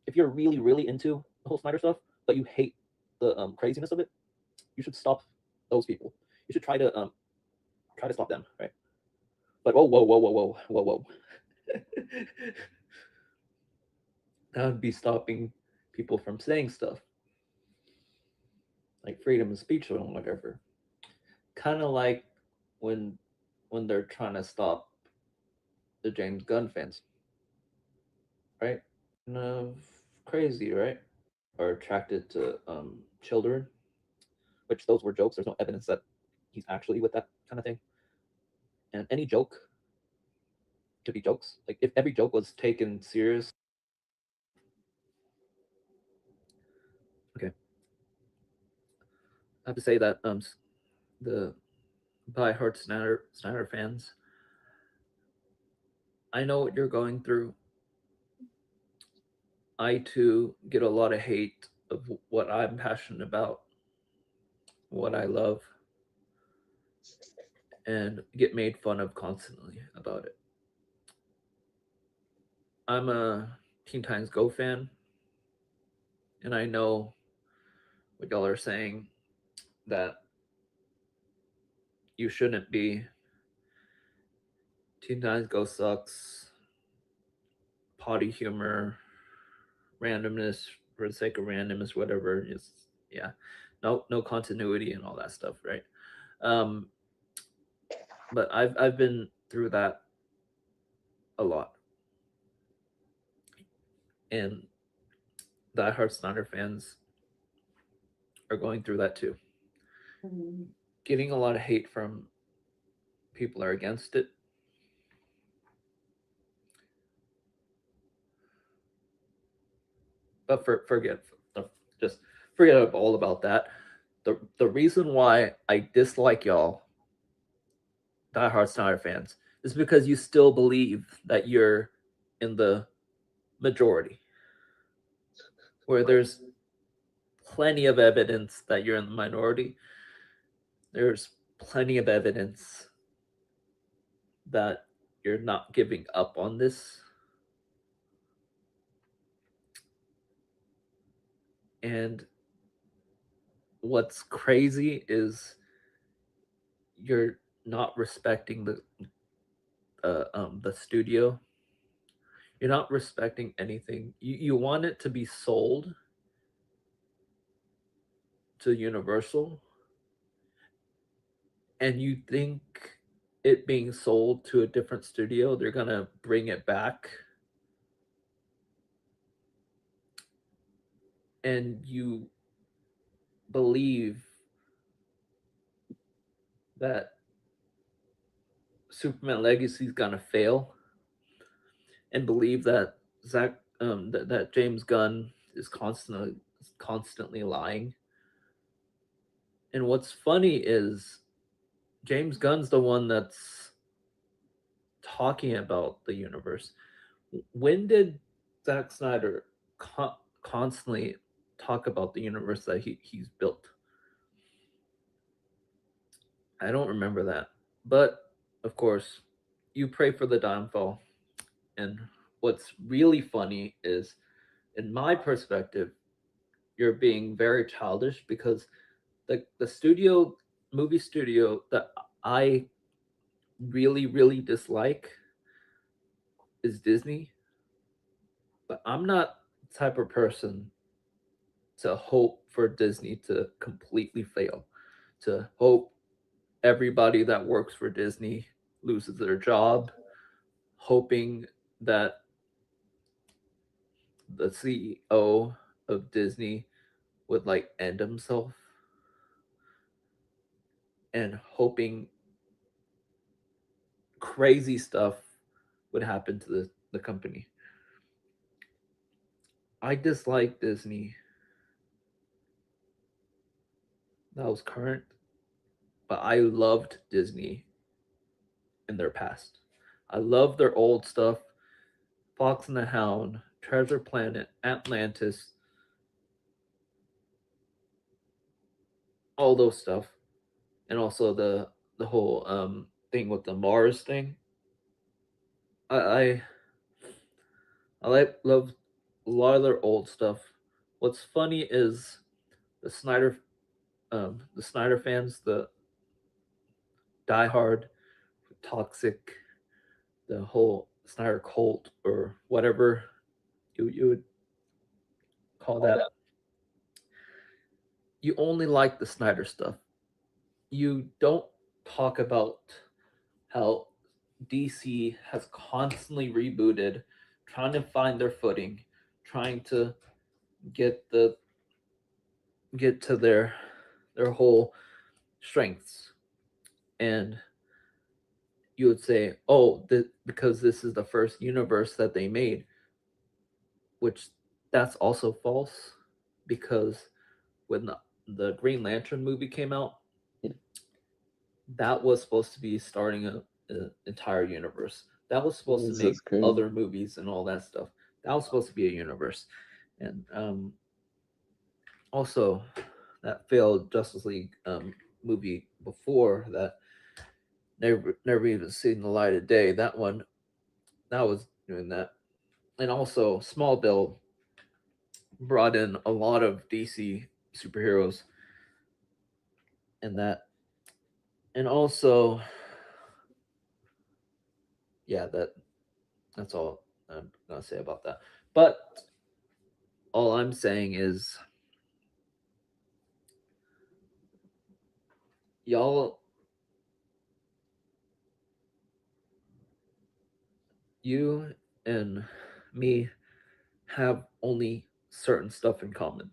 if you're really into the whole Snyder stuff, but you hate the craziness of it, you should stop those people. You should try to stop them, right? But whoa. That would be stopping people from saying stuff like freedom of speech or whatever. Kind of like when they're trying to stop the James Gunn fans, right? Kind of crazy, right? Are attracted to children, which those were jokes. There's no evidence that he's actually with that kind of thing. And any joke could be jokes. Like if every joke was taken serious. Okay. I have to say that the by Heart Snyder fans, I know what you're going through. I too get a lot of hate of what I'm passionate about, what I love, and get made fun of constantly about it. I'm a Teen Titans Go fan, and I know what y'all are saying, that you shouldn't be. Teen Titans Go sucks. Potty humor, randomness for the sake of randomness, whatever. Is yeah, no continuity and all that stuff, right? Um, but I've been through that a lot, and the Heart Snyder fans are going through that too. Getting a lot of hate from people are against it. But just forget all about that. The reason why I dislike y'all, diehard Snyder fans, is because you still believe that you're in the majority, where there's plenty of evidence that you're in the minority. There's plenty of evidence that you're not giving up on this. And what's crazy is you're not respecting the studio. You're not respecting anything. You want it to be sold to Universal, and you think it being sold to a different studio, they're gonna bring it back, and you believe that Superman Legacy is gonna fail, and believe that that James Gunn is constantly lying. And what's funny is James Gunn's the one that's talking about the universe. When did Zack Snyder constantly talk about the universe that he's built? I don't remember that. But of course, you pray for the downfall. And what's really funny is, in my perspective, you're being very childish because the studio movie studio that I really dislike is Disney. But I'm not the type of person to hope for Disney to completely fail, to hope everybody that works for Disney loses their job, hoping that the CEO of Disney would like end himself, and hoping crazy stuff would happen to the company. I dislike Disney that was current, but I loved Disney in their past. I love their old stuff. Fox and the Hound, Treasure Planet, Atlantis, all those stuff, and also the whole thing with the Mars thing. I I, I like love a lot of their old stuff. What's funny is the Snyder fans, the diehard, toxic, the whole Snyder cult or whatever you would call that. You only like the Snyder stuff. You don't talk about how DC has constantly rebooted, trying to find their footing, trying to get to their whole strengths. And you would say, "Oh, because this is the first universe that they made," which that's also false, because when the Green Lantern movie came out, Yeah. that was supposed to be starting a entire universe. That was supposed to This make is crazy. other movies and all that stuff. That was supposed to be a universe. And also that failed Justice League movie before that never even seen the light of day. That one, that was doing that. And also Smallville brought in a lot of DC superheroes and that. And also, yeah, that's all I'm gonna say about that. But all I'm saying is, y'all, you and me have only certain stuff in common.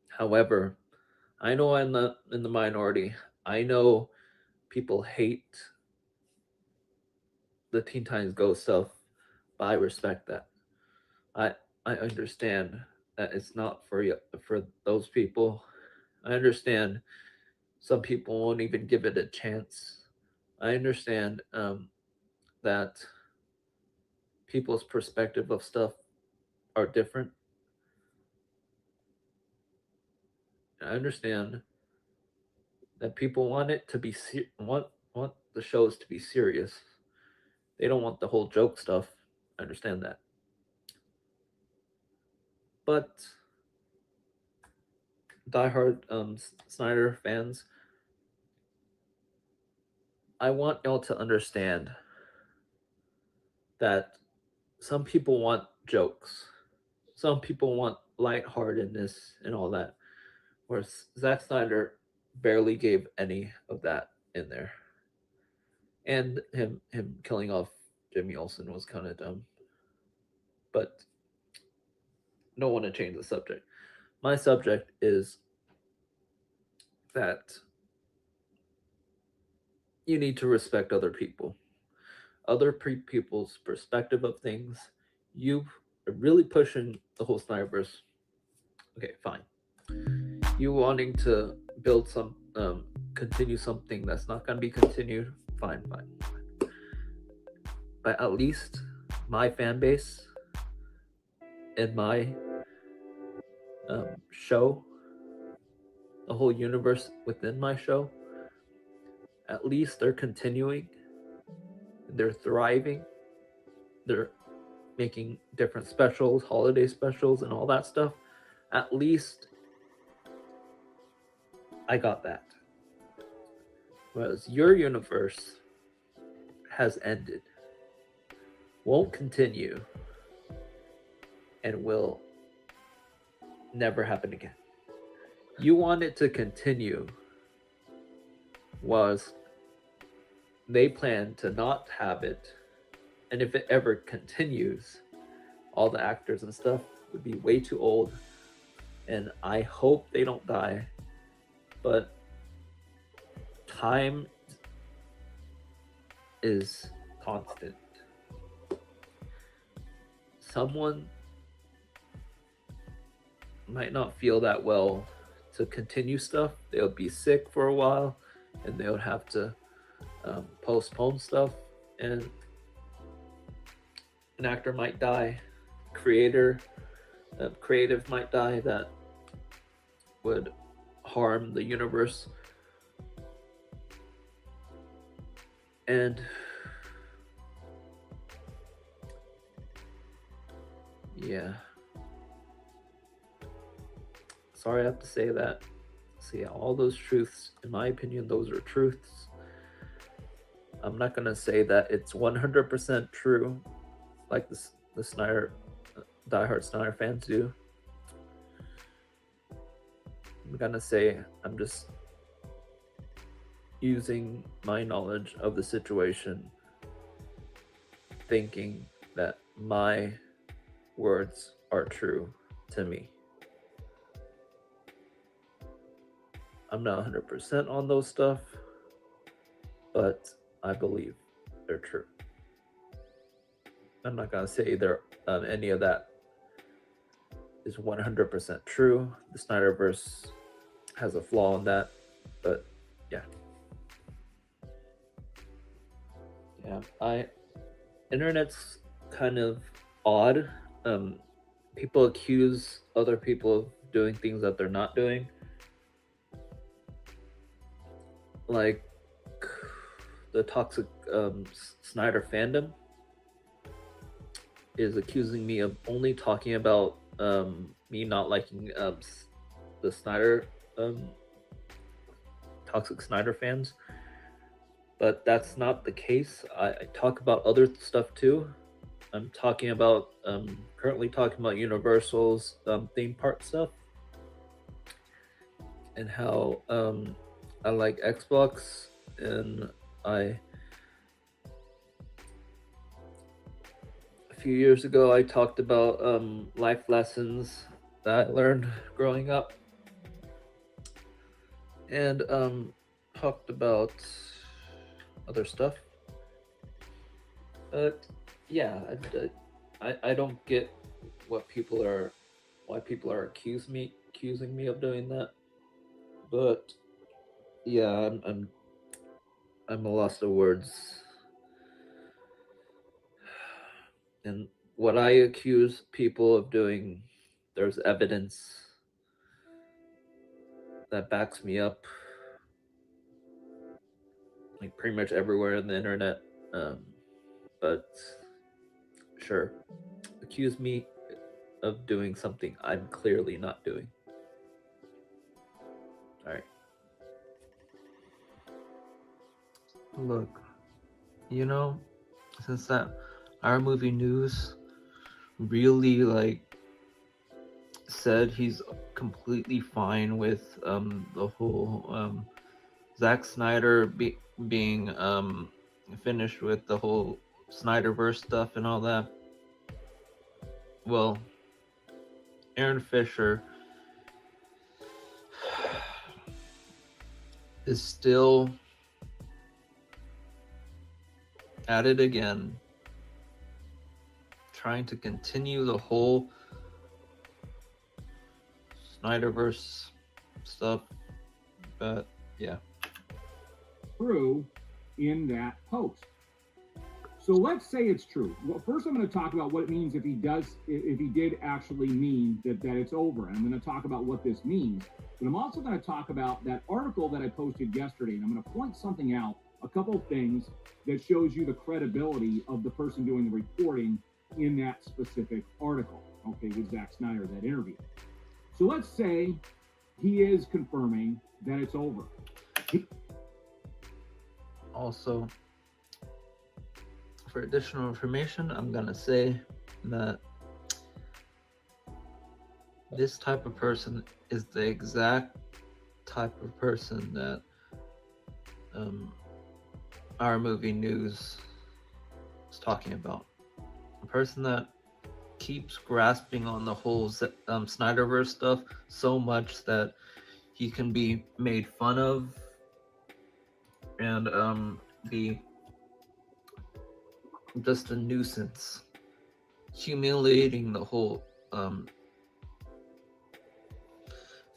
However, I know I'm not in the minority. I know people hate the Teen Titans Go stuff, but I respect that. I I understand that it's not for those people. I understand some people won't even give it a chance. I understand that people's perspective of stuff are different. I understand that people want it to be want the shows to be serious. They don't want the whole joke stuff. I understand that. But diehard Snyder fans, I want y'all to understand that some people want jokes. Some people want lightheartedness and all that. Whereas Zack Snyder barely gave any of that in there. And him killing off Jimmy Olsen was kind of dumb. But don't want to change the subject. My subject is that you need to respect other people, people's perspective of things. You are really pushing the whole Snyderverse. Okay, fine. You wanting to build some, continue something that's not going to be continued. Fine, fine. But at least my fan base and my show, the whole universe within my show, at least they're continuing, they're thriving, they're making different specials, holiday specials, and all that stuff. At least I got that. Whereas your universe has ended, won't continue, and will never happen again. You want it to continue, was they plan to not have it, and if it ever continues, all the actors and stuff would be way too old, and I hope they don't die, but time is constant. Someone might not feel that well to continue stuff. They would be sick for a while, and they would have to postpone stuff, and an actor might die, creative might die, that would harm the universe. And yeah, sorry I have to say that. So yeah, all those truths, in my opinion, those are truths. I'm not gonna say that it's 100% true, like the Snyder, diehard Snyder fans do. I'm gonna say I'm just using my knowledge of the situation, thinking that my words are true to me. I'm not 100% on those stuff, but I believe they're true. I'm not gonna say any of that is 100% true. The Snyderverse has a flaw in that, but yeah. Internet's kind of odd. People accuse other people of doing things that they're not doing. Like the toxic Snyder fandom is accusing me of only talking about me not liking the Snyder toxic Snyder fans, but that's not the case. I talk about other stuff too. I'm talking about currently talking about Universal's theme park stuff, and how I like Xbox, and a few years ago I talked about life lessons that I learned growing up, and talked about other stuff. But yeah, I don't get why people are accusing me of doing that. But yeah, I'm a loss of words. And what I accuse people of doing, there's evidence that backs me up, like pretty much everywhere on the internet. But sure, accuse me of doing something I'm clearly not doing. All right. Look, since that our movie news really said he's completely fine with the whole Zack Snyder being finished with the whole Snyderverse stuff and all that. Well, Aaron Fisher is still at it again, trying to continue the whole Snyderverse stuff. But yeah. True in that post. So let's say it's true. Well, first I'm going to talk about what it means if he did actually mean that it's over. And I'm going to talk about what this means. But I'm also going to talk about that article that I posted yesterday. And I'm going to point something out, a couple of things that shows you the credibility of the person doing the reporting in that specific article, okay, with Zack Snyder, that interview. So let's say he is confirming that it's over. Also, for additional information, I'm gonna say that this type of person is the exact type of person that our movie news is talking about. A person that keeps grasping on the whole Snyderverse stuff so much that he can be made fun of and be just a nuisance, humiliating the whole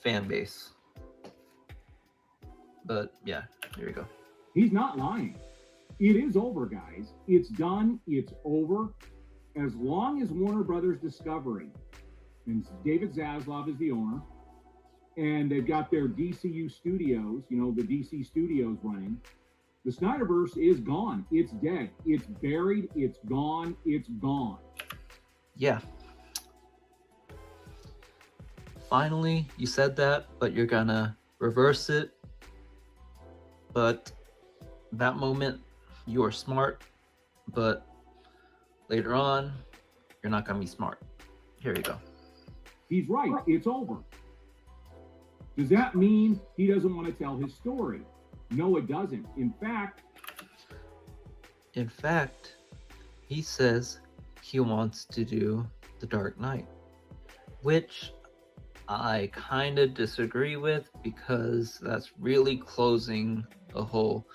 fan base. But yeah, here we go. He's not lying. It is over, guys. It's done. It's over. As long as Warner Brothers Discovery, and David Zaslav is the owner, and they've got their DCU studios, you know, the DC studios running, the Snyderverse is gone. It's dead. It's buried. It's gone. It's gone. Yeah. Finally, you said that, but you're gonna reverse it. But that moment, you were smart, but later on, you're not gonna be smart. Here you go. He's right. It's over. Does that mean he doesn't want to tell his story? No, it doesn't. In fact, he says he wants to do The Dark Knight, which I kind of disagree with because that's really closing the whole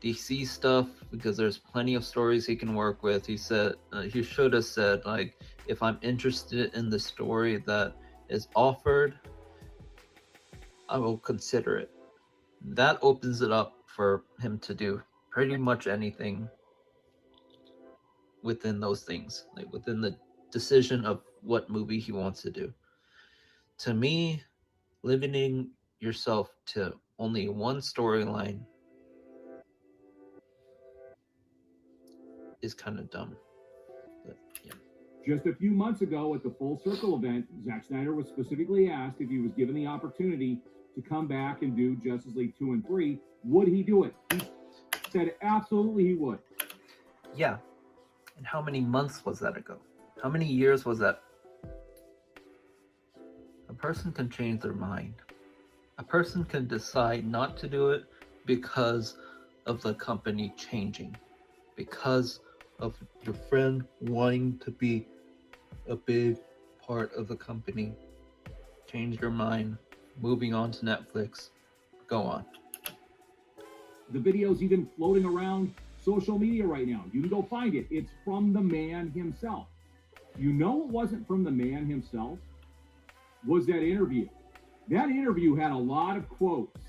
DC stuff, because there's plenty of stories he can work with. He said he should have said, like, if I'm interested in the story that is offered, I will consider it. That opens it up for him to do pretty much anything within those things, like within the decision of what movie he wants to do. To me, limiting yourself to only one storyline is kind of dumb. But, yeah. Just a few months ago at the Full Circle event, Zack Snyder was specifically asked if he was given the opportunity to come back and do Justice League 2 and 3, would he do it? He said absolutely he would. Yeah. And how many months was that ago? How many years was that? A person can change their mind. A person can decide not to do it because of the company changing, because of your friend wanting to be a big part of the company. Change your mind, moving on to Netflix. Go on. The video's even floating around social media right now. You can go find it. It's from the man himself. You know it wasn't from the man himself? Was that interview. That interview had a lot of quotes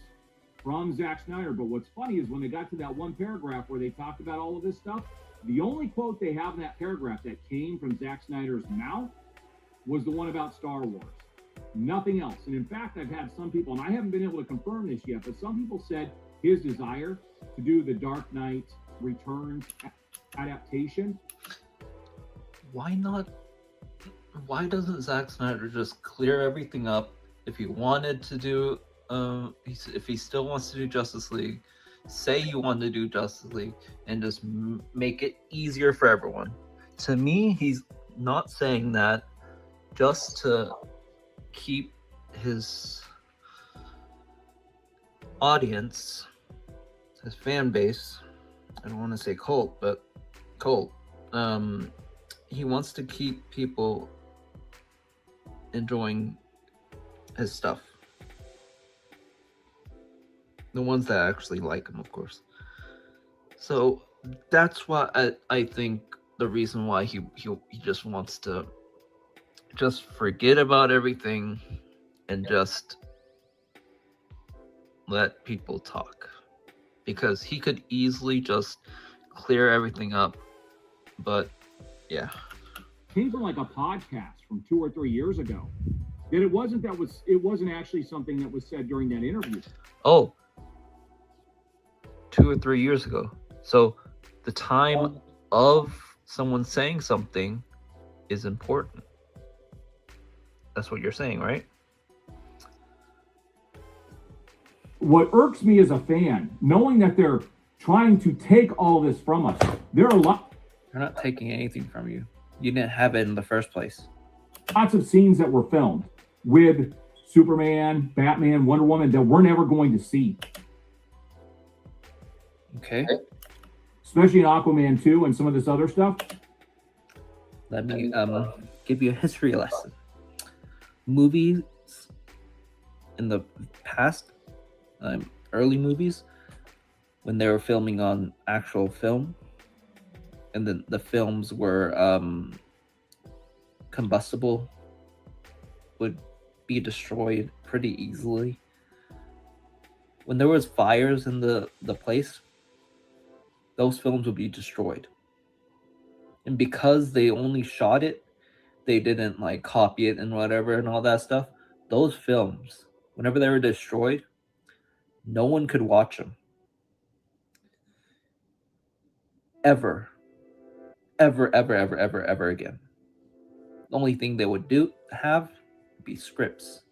from Zack Snyder, but what's funny is when they got to that one paragraph where they talked about all of this stuff, the only quote they have in that paragraph that came from Zack Snyder's mouth was the one about Star Wars. Nothing else. And in fact, I've had some people, and I haven't been able to confirm this yet, but some people said his desire to do the Dark Knight Returns adaptation. Why not? Why doesn't Zack Snyder just clear everything up? If he wanted to do, if he still wants to do Justice League, say you want to do Justice League and just make it easier for everyone. To me, he's not saying that just to keep his audience, his fan base, I don't want to say cult, but cult. He wants to keep people enjoying his stuff. The ones that actually like him, of course. So That's why I think the reason why he just wants to just forget about everything and just let people talk, because he could easily just clear everything up, but yeah. Came from like a podcast from 2 or 3 years ago. That it wasn't actually something that was said during that interview. Oh, 2 or 3 years ago. So the time of someone saying something is important. That's what you're saying, right? What irks me as a fan, knowing that they're trying to take all this from us, there are They're not taking anything from you. You didn't have it in the first place. lots of scenes that were filmed with Superman, Batman, Wonder Woman that we're never going to see. Okay. Especially in Aquaman 2 and some of this other stuff. Let me give you a history lesson. Movies in the past, early movies, when they were filming on actual film, and then the films were combustible, would be destroyed pretty easily. When there was fires in the place, those films would be destroyed. And because they only shot it, they didn't like copy it and whatever and all that stuff. Those films, whenever they were destroyed, no one could watch them. Ever again. The only thing they would have would be scripts.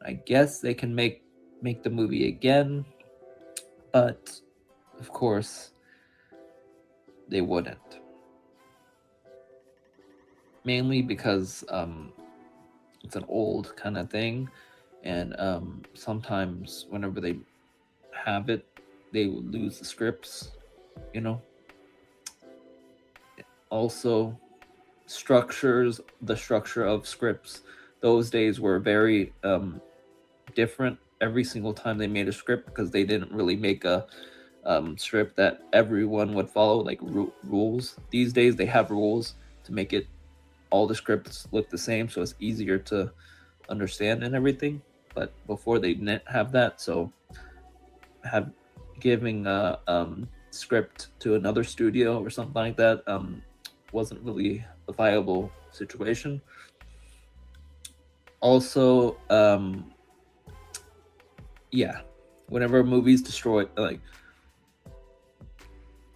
I guess they can make the movie again, but of course they wouldn't. Mainly because it's an old kind of thing, and sometimes whenever they have it, they would lose the scripts, you know. Also, the structure of scripts those days were very different every single time they made a script, because they didn't really make a script that everyone would follow, like rules. These days they have rules to make it all the scripts look the same, so it's easier to understand and everything. But before they didn't have that, so giving a script to another studio or something like that wasn't really a viable situation. Also, yeah, whenever a movie's destroyed, like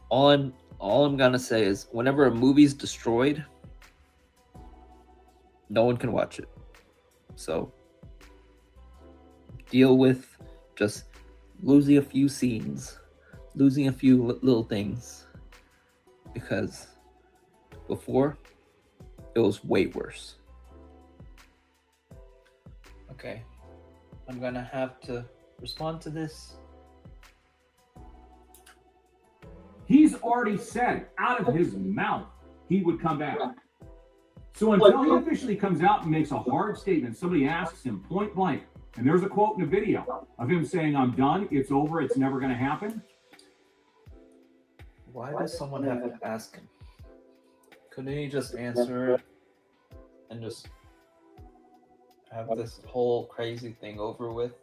all I'm gonna say is whenever a movie's destroyed, no one can watch it. So deal with just losing a few scenes, losing a few little things, because before it was way worse. Okay, I'm gonna have to respond to this. He's already said out of his mouth he would come back. So until he officially comes out and makes a hard statement, somebody asks him point blank, and there's a quote in the video of him saying, "I'm done, it's over, it's never going to happen." Why does someone have to ask him? Couldn't he just answer and just have this whole crazy thing over with?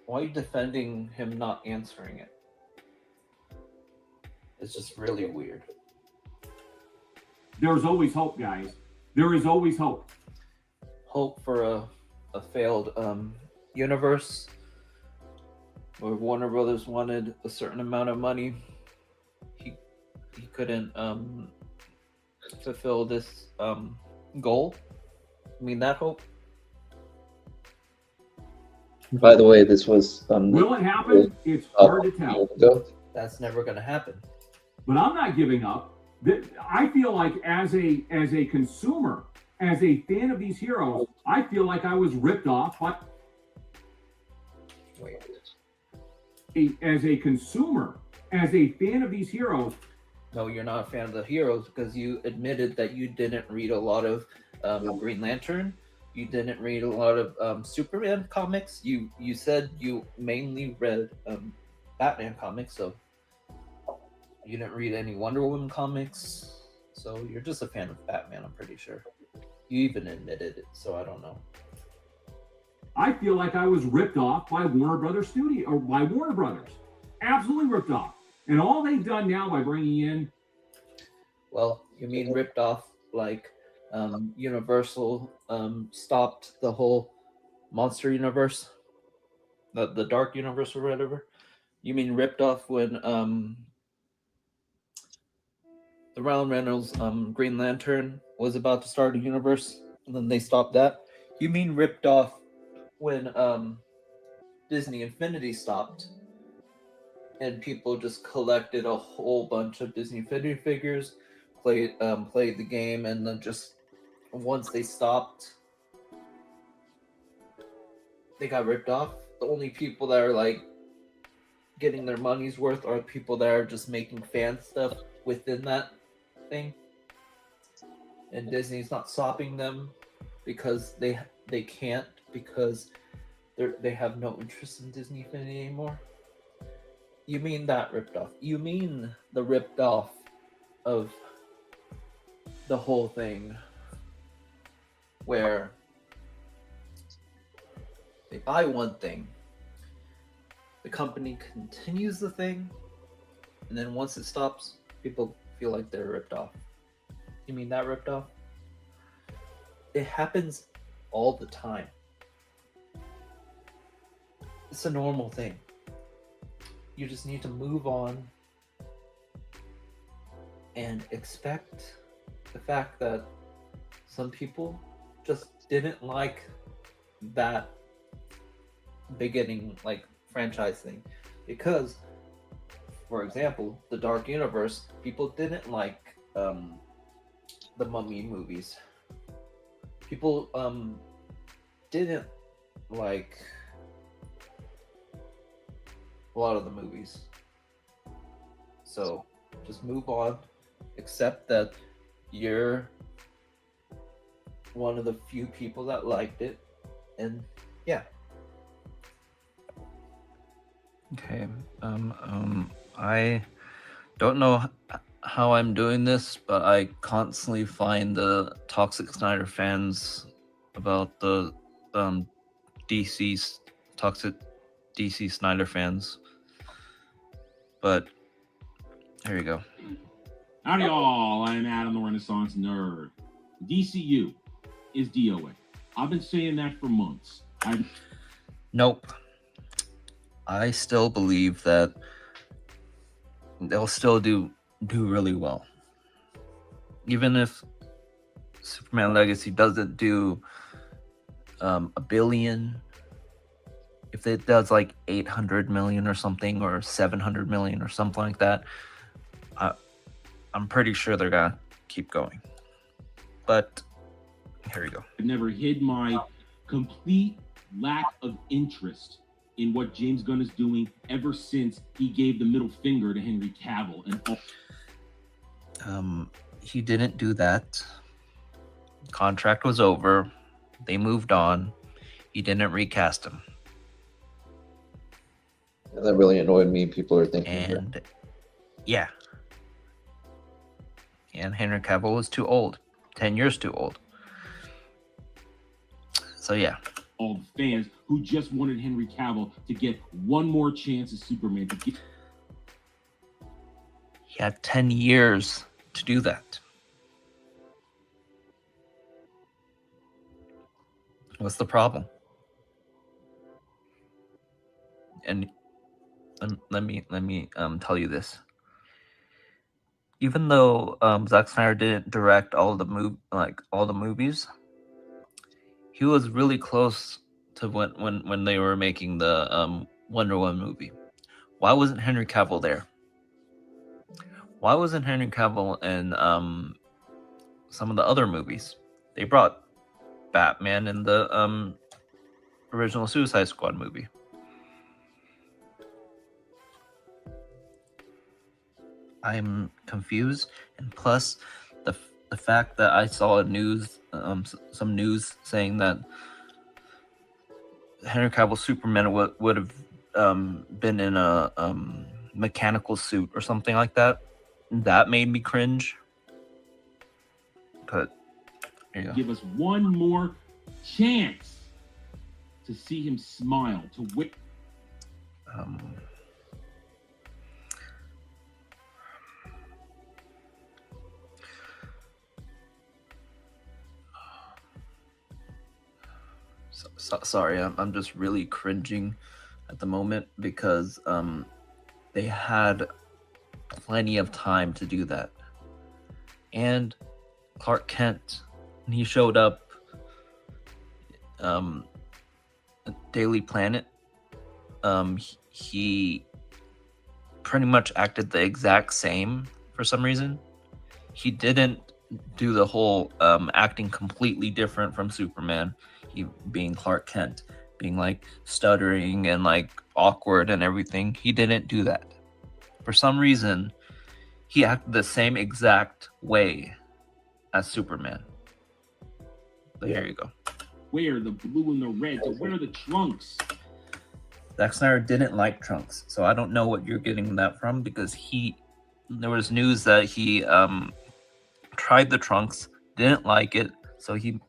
Why are you defending him not answering it? It's just really weird. There's always hope, guys. There is always hope. Hope for a failed universe where Warner Brothers wanted a certain amount of money. He couldn't fulfill this goal. I mean, that hope. By the way, this was Will it happen? It's hard to tell. That's never going to happen. But I'm not giving up. I feel like as a consumer, as a fan of these heroes, I feel like I was ripped off. But as a consumer, as a fan of these heroes. No, you're not a fan of the heroes because you admitted that you didn't read a lot of Green Lantern. You didn't read a lot of Superman comics. You said you mainly read Batman comics, so you didn't read any Wonder Woman comics, so you're just a fan of Batman, I'm pretty sure. You even admitted it, so I don't know. I feel like I was ripped off by Warner Brothers Studio, or by Warner Brothers. Absolutely ripped off. And all they've done now by bringing in... Well, you mean ripped off like Universal stopped the whole monster universe? The dark universe or whatever? You mean ripped off when the Ryan Reynolds Green Lantern was about to start a universe and then they stopped that? You mean ripped off when Disney Infinity stopped and people just collected a whole bunch of Disney Infinity figures, played the game, and then just once they stopped, they got ripped off? The only people that are like getting their money's worth are people that are just making fan stuff within that thing, and Disney's not stopping them because they can't, because they have no interest in Disney Infinity anymore. You mean that ripped off? You mean the ripped off of the whole thing where they buy one thing, the company continues the thing, and then once it stops, people feel like they're ripped off. You mean that ripped off? It happens all the time. It's a normal thing. You just need to move on and expect the fact that some people just didn't like that beginning like franchise thing, because for example, the Dark Universe, people didn't like the Mummy movies. People didn't like a lot of the movies. So just move on, accept that you're one of the few people that liked it, and yeah. Okay. I don't know how I'm doing this, but I constantly find the toxic Snyder fans about the DC's toxic DC Snyder fans. But here you go. Howdy y'all, I'm Adam the Renaissance Nerd. DCU is DOA. I've been saying that for months. Nope. I still believe that they'll still do really well. Even if Superman Legacy doesn't do a billion, if it does like 800 million or something, or 700 million or something like that, I'm pretty sure they're gonna keep going. But here we go. I've never hid my complete lack of interest in what James Gunn is doing ever since he gave the middle finger to Henry Cavill. And he didn't do that. Contract was over. They moved on. He didn't recast him. That really annoyed me. People are thinking, and yeah. And Henry Cavill was too old. 10 years too old. So yeah. All the fans who just wanted Henry Cavill to get one more chance as Superman. He had 10 years to do that. What's the problem? And let me tell you this. Even though Zack Snyder didn't direct all the movies, he was really close to when they were making the Wonder Woman movie. Why wasn't Henry Cavill there? Why wasn't Henry Cavill in some of the other movies? They brought Batman in the original Suicide Squad movie. I'm confused, and plus the fact that I saw some news saying that Henry Cavill Superman would have been in a mechanical suit or something like that. That made me cringe. But here you go. Give us one more chance to see him smile, to wit. Sorry, I'm just really cringing at the moment because they had plenty of time to do that. And Clark Kent, when he showed up Daily Planet, he pretty much acted the exact same for some reason. He didn't do the whole acting completely different from Superman. He being Clark Kent, being like stuttering and like awkward and everything. He didn't do that. For some reason, he acted the same exact way as Superman. But here you go. Wear the blue and the red, to wear the trunks. Zack Snyder didn't like trunks, so I don't know what you're getting that from, because there was news that he tried the trunks, didn't like it, so he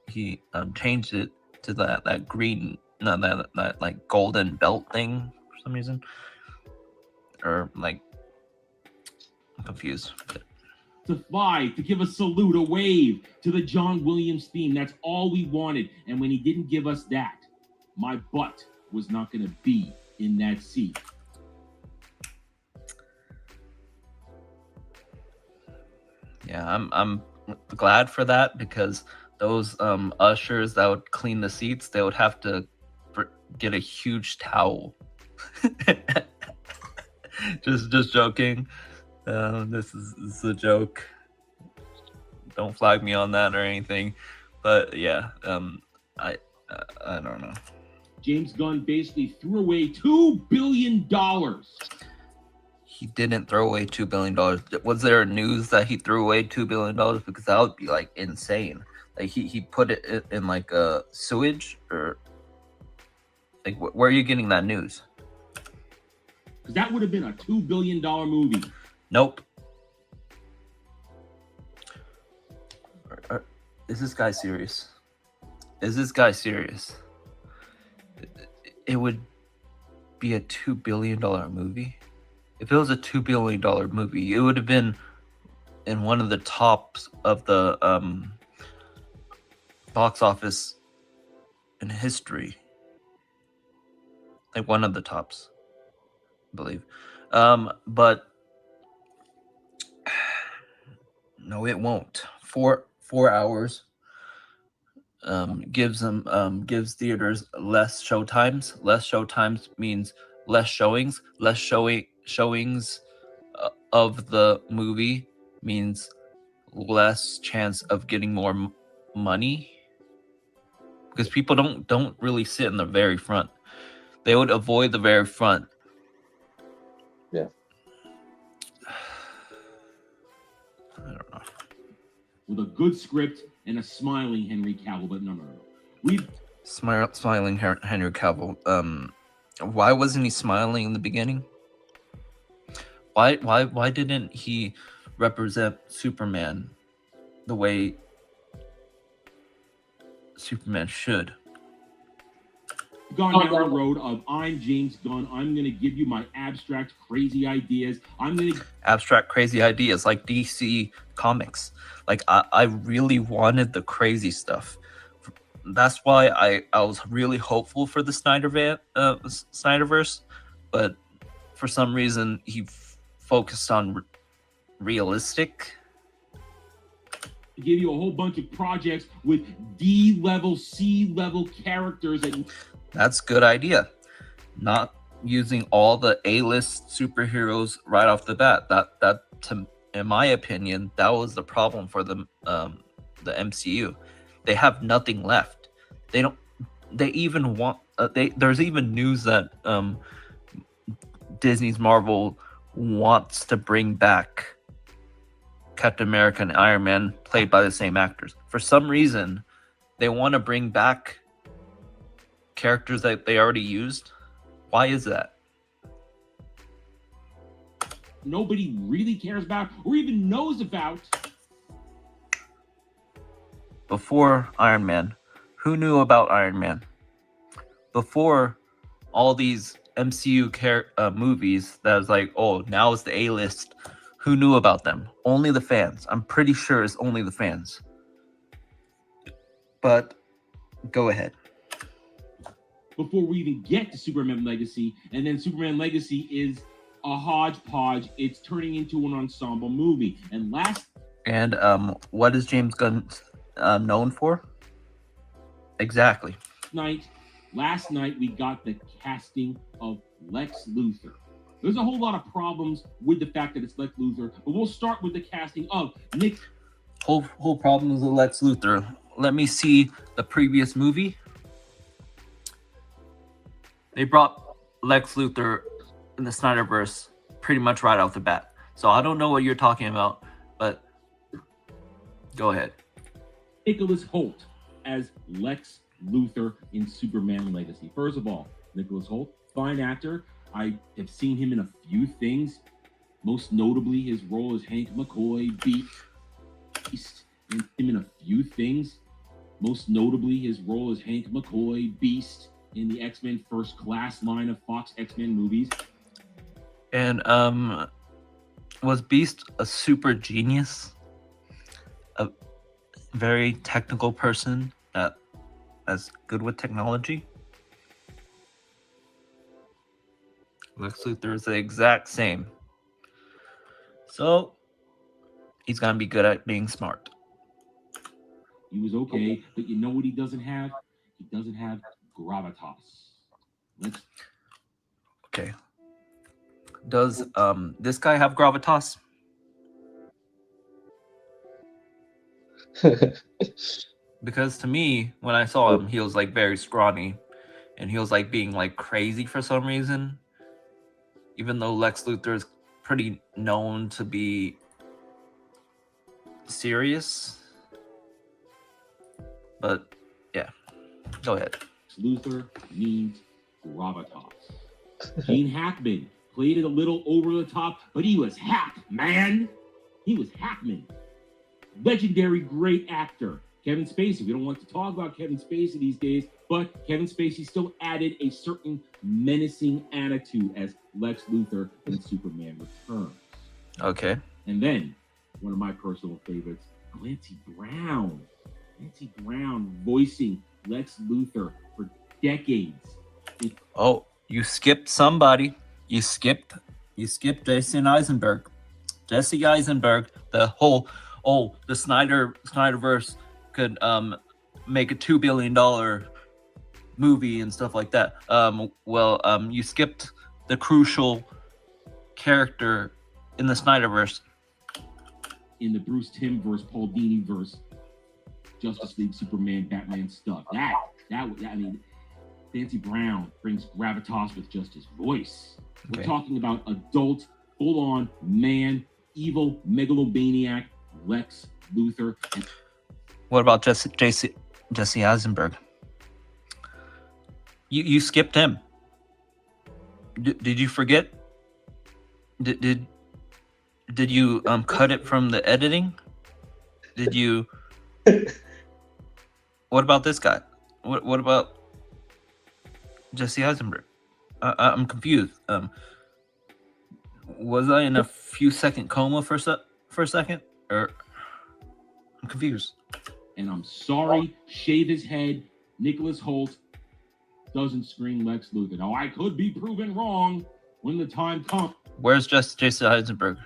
changed it to that green, no, that like golden belt thing for some reason, or like I'm confused. To fly, to give a salute, a wave to the John Williams theme. That's all we wanted. And when he didn't give us that, my butt was not going to be in that seat. Yeah, I'm glad for that, because those ushers that would clean the seats, they would have to get a huge towel. just joking. This is a joke. Don't flag me on that or anything. But yeah, I don't know. James Gunn basically threw away $2 billion. He didn't throw away $2 billion. Was there news that he threw away $2 billion? Because that would be like insane. Like he put it in like a sewage, or like where are you getting that news? Because that would have been a $2 billion movie. Nope. Is this guy serious? Is this guy serious? It would be a $2 billion movie? If it was a $2 billion movie, it would have been in one of the tops of the box office in history. Like one of the tops, I believe. But no, it won't. 4 hours gives theaters less showtimes. Less showtimes means less showings. Less showings of the movie means less chance of getting more money, because people don't really sit in the very front. They would avoid the very front. Yeah. I don't know. With a good script and a smiling Henry Cavill, but no. Smiling Henry Cavill. Why wasn't he smiling in the beginning? Why didn't he represent Superman the way Superman should? Gone down the road of I'm James Gunn. I'm going to give you my abstract, crazy ideas. Abstract, crazy ideas like DC Comics. Like I really wanted the crazy stuff. That's why I was really hopeful for the Snyderverse, but for some reason he focused on realistic. Give you a whole bunch of projects with D-level, C-level characters. That's a good idea. Not using all the A-list superheroes right off the bat. That in my opinion, that was the problem for the MCU. They have nothing left. There's even news that Disney's Marvel wants to bring back Captain America and Iron Man played by the same actors. For some reason, they want to bring back characters that they already used. Why is that? nobody really cares about or even knows about. Before Iron Man, who knew about Iron Man? Before all these MCU movies, that was like, oh, now it's the A-list. Who knew about them? Only the fans. I'm pretty sure it's only the fans. But go ahead. Before we even get to Superman Legacy, and then Superman Legacy is a hodgepodge. It's turning into an ensemble movie. And what is James Gunn known for? Exactly. Last night we got the casting of Lex Luthor. There's a whole lot of problems with the fact that it's Lex Luthor, but we'll start with the casting of Nick. Whole problems with Lex Luthor. Let me see the previous movie. They brought Lex Luthor in the Snyderverse pretty much right off the bat. So I don't know what you're talking about, but go ahead. Nicholas Hoult as Lex Luthor in Superman Legacy. First of all, Nicholas Hoult, fine actor. I have seen him in a few things, most notably his role as Hank McCoy, Beast. Him in a few things, most notably his role as Hank McCoy, Beast in the X-Men First Class line of Fox X-Men movies. And was Beast a super genius? A very technical person that's good with technology? Lex Luthor is the exact same. So he's gonna be good at being smart. He was okay, but you know what he doesn't have? He doesn't have gravitas. Okay. Does this guy have gravitas? Because to me, when I saw him, he was like very scrawny, and he was like being like crazy for some reason. Even though Lex Luthor is pretty known to be serious. But yeah, go ahead. Luthor needs gravitas. Gene Hackman played it a little over the top, but he was Hack, man. He was Hackman. Legendary great actor. Kevin Spacey. We don't want to talk about Kevin Spacey these days, but Kevin Spacey still added a certain menacing attitude as Lex Luthor in Superman Returns. Okay. And then, one of my personal favorites, Clancy Brown. Clancy Brown voicing Lex Luthor for decades. Oh, you skipped somebody. You skipped Jason Eisenberg. Jesse Eisenberg, the Snyderverse could make a $2 billion movie and stuff like that. You skipped the crucial character in the Snyderverse. In the Bruce Timm verse, Paul Dini verse, Justice League, Superman, Batman stuff. Clancy Brown brings gravitas with just his voice. Okay. We're talking about adult, full-on man, evil megalomaniac Lex Luthor. What about Jesse Eisenberg? You skipped him. Did you forget? Did you cut it from the editing? Did you? What about this guy? What about Jesse Eisenberg? I'm confused. Was I in a few second coma for a second? Or I'm confused. And I'm sorry, shave his head. Nicholas Hoult doesn't scream Lex Luthor. Now I could be proven wrong when the time comes. Where's Jason Eisenberg?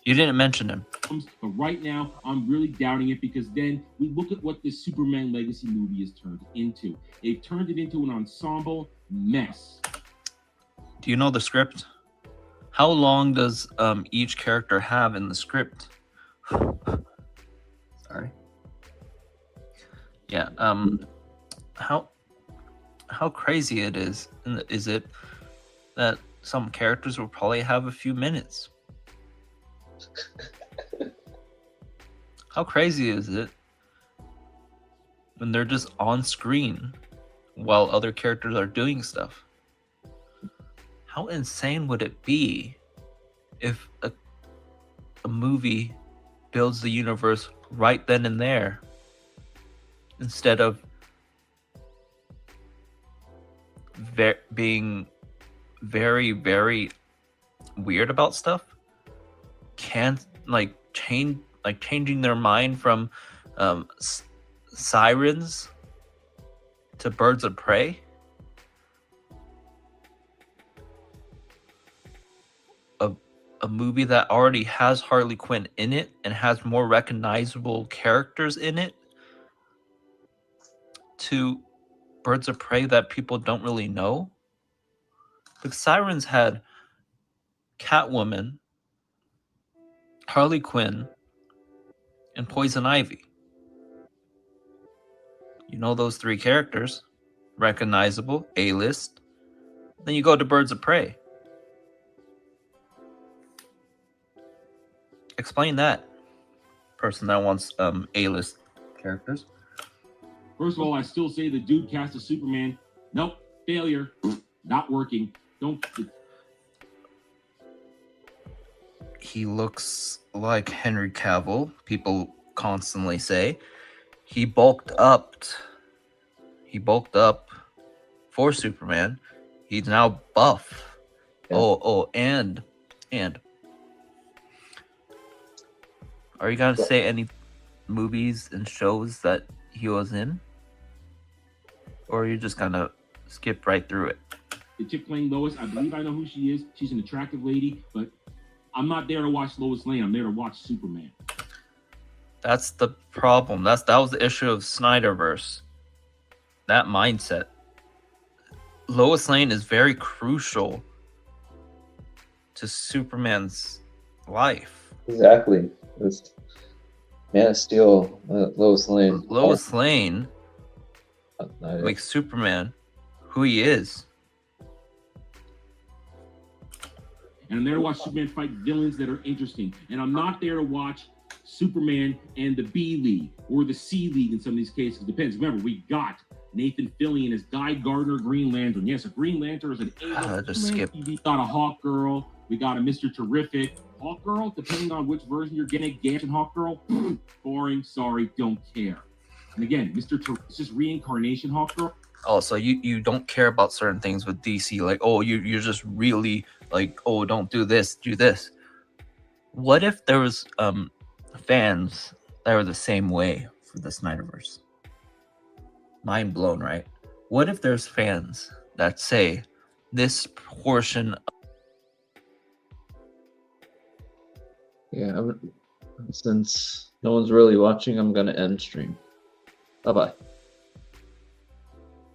You didn't mention him. But right now, I'm really doubting it because then we look at what this Superman Legacy movie has turned into. They've turned it into an ensemble mess. Do you know the script? How long does each character have in the script? Sorry. Yeah. How crazy it is it that some characters will probably have a few minutes? How crazy is it when they're just on screen while other characters are doing stuff? How insane would it be if a movie builds the universe right then and there, instead of being very, very weird about stuff, can't changing their mind from sirens to birds of prey. A movie that already has Harley Quinn in it and has more recognizable characters in it to birds of prey that people don't really know. The Sirens had Catwoman, Harley Quinn, and Poison Ivy. You know those three characters, recognizable, A-list. Then you go to Birds of Prey. Explain that, person that wants A-list characters. First of all, I still say the dude cast as Superman. Nope, failure. Not working. Don't. He looks like Henry Cavill, people constantly say. He bulked up for Superman. He's now buff. Yeah. And are you gonna say any movies and shows that he was in? Or are you just gonna skip right through it? The chick playing Lois, I believe I know who she is. She's an attractive lady, but I'm not there to watch Lois Lane. I'm there to watch Superman. That's the problem. That was the issue of Snyderverse. That mindset. Lois Lane is very crucial to Superman's life. Exactly. Man of Steel, Lois Lane. Lois Lane makes Superman who he is. And I'm there to watch Superman fight villains that are interesting. And I'm not there to watch Superman and the B League or the C League in some of these cases. Depends. Remember, we got Nathan Fillion as Guy Gardner, Green Lantern. Yes, a Green Lantern is an A. Just skip. We got a Hawk Girl. We got a Mr. Terrific. Hawk Girl, depending on which version you're getting, Gantz and Hawk Girl, boring, sorry, don't care. And again, Mr. Terrific's just reincarnation Hawk Girl. Oh, so you don't care about certain things with DC, like, oh, you're just really like, oh, don't do this, do this. What if there was fans that were the same way for the Snyderverse? Mind blown, right? What if there's fans that say this portion? Yeah, since no one's really watching, I'm gonna end stream. Bye bye.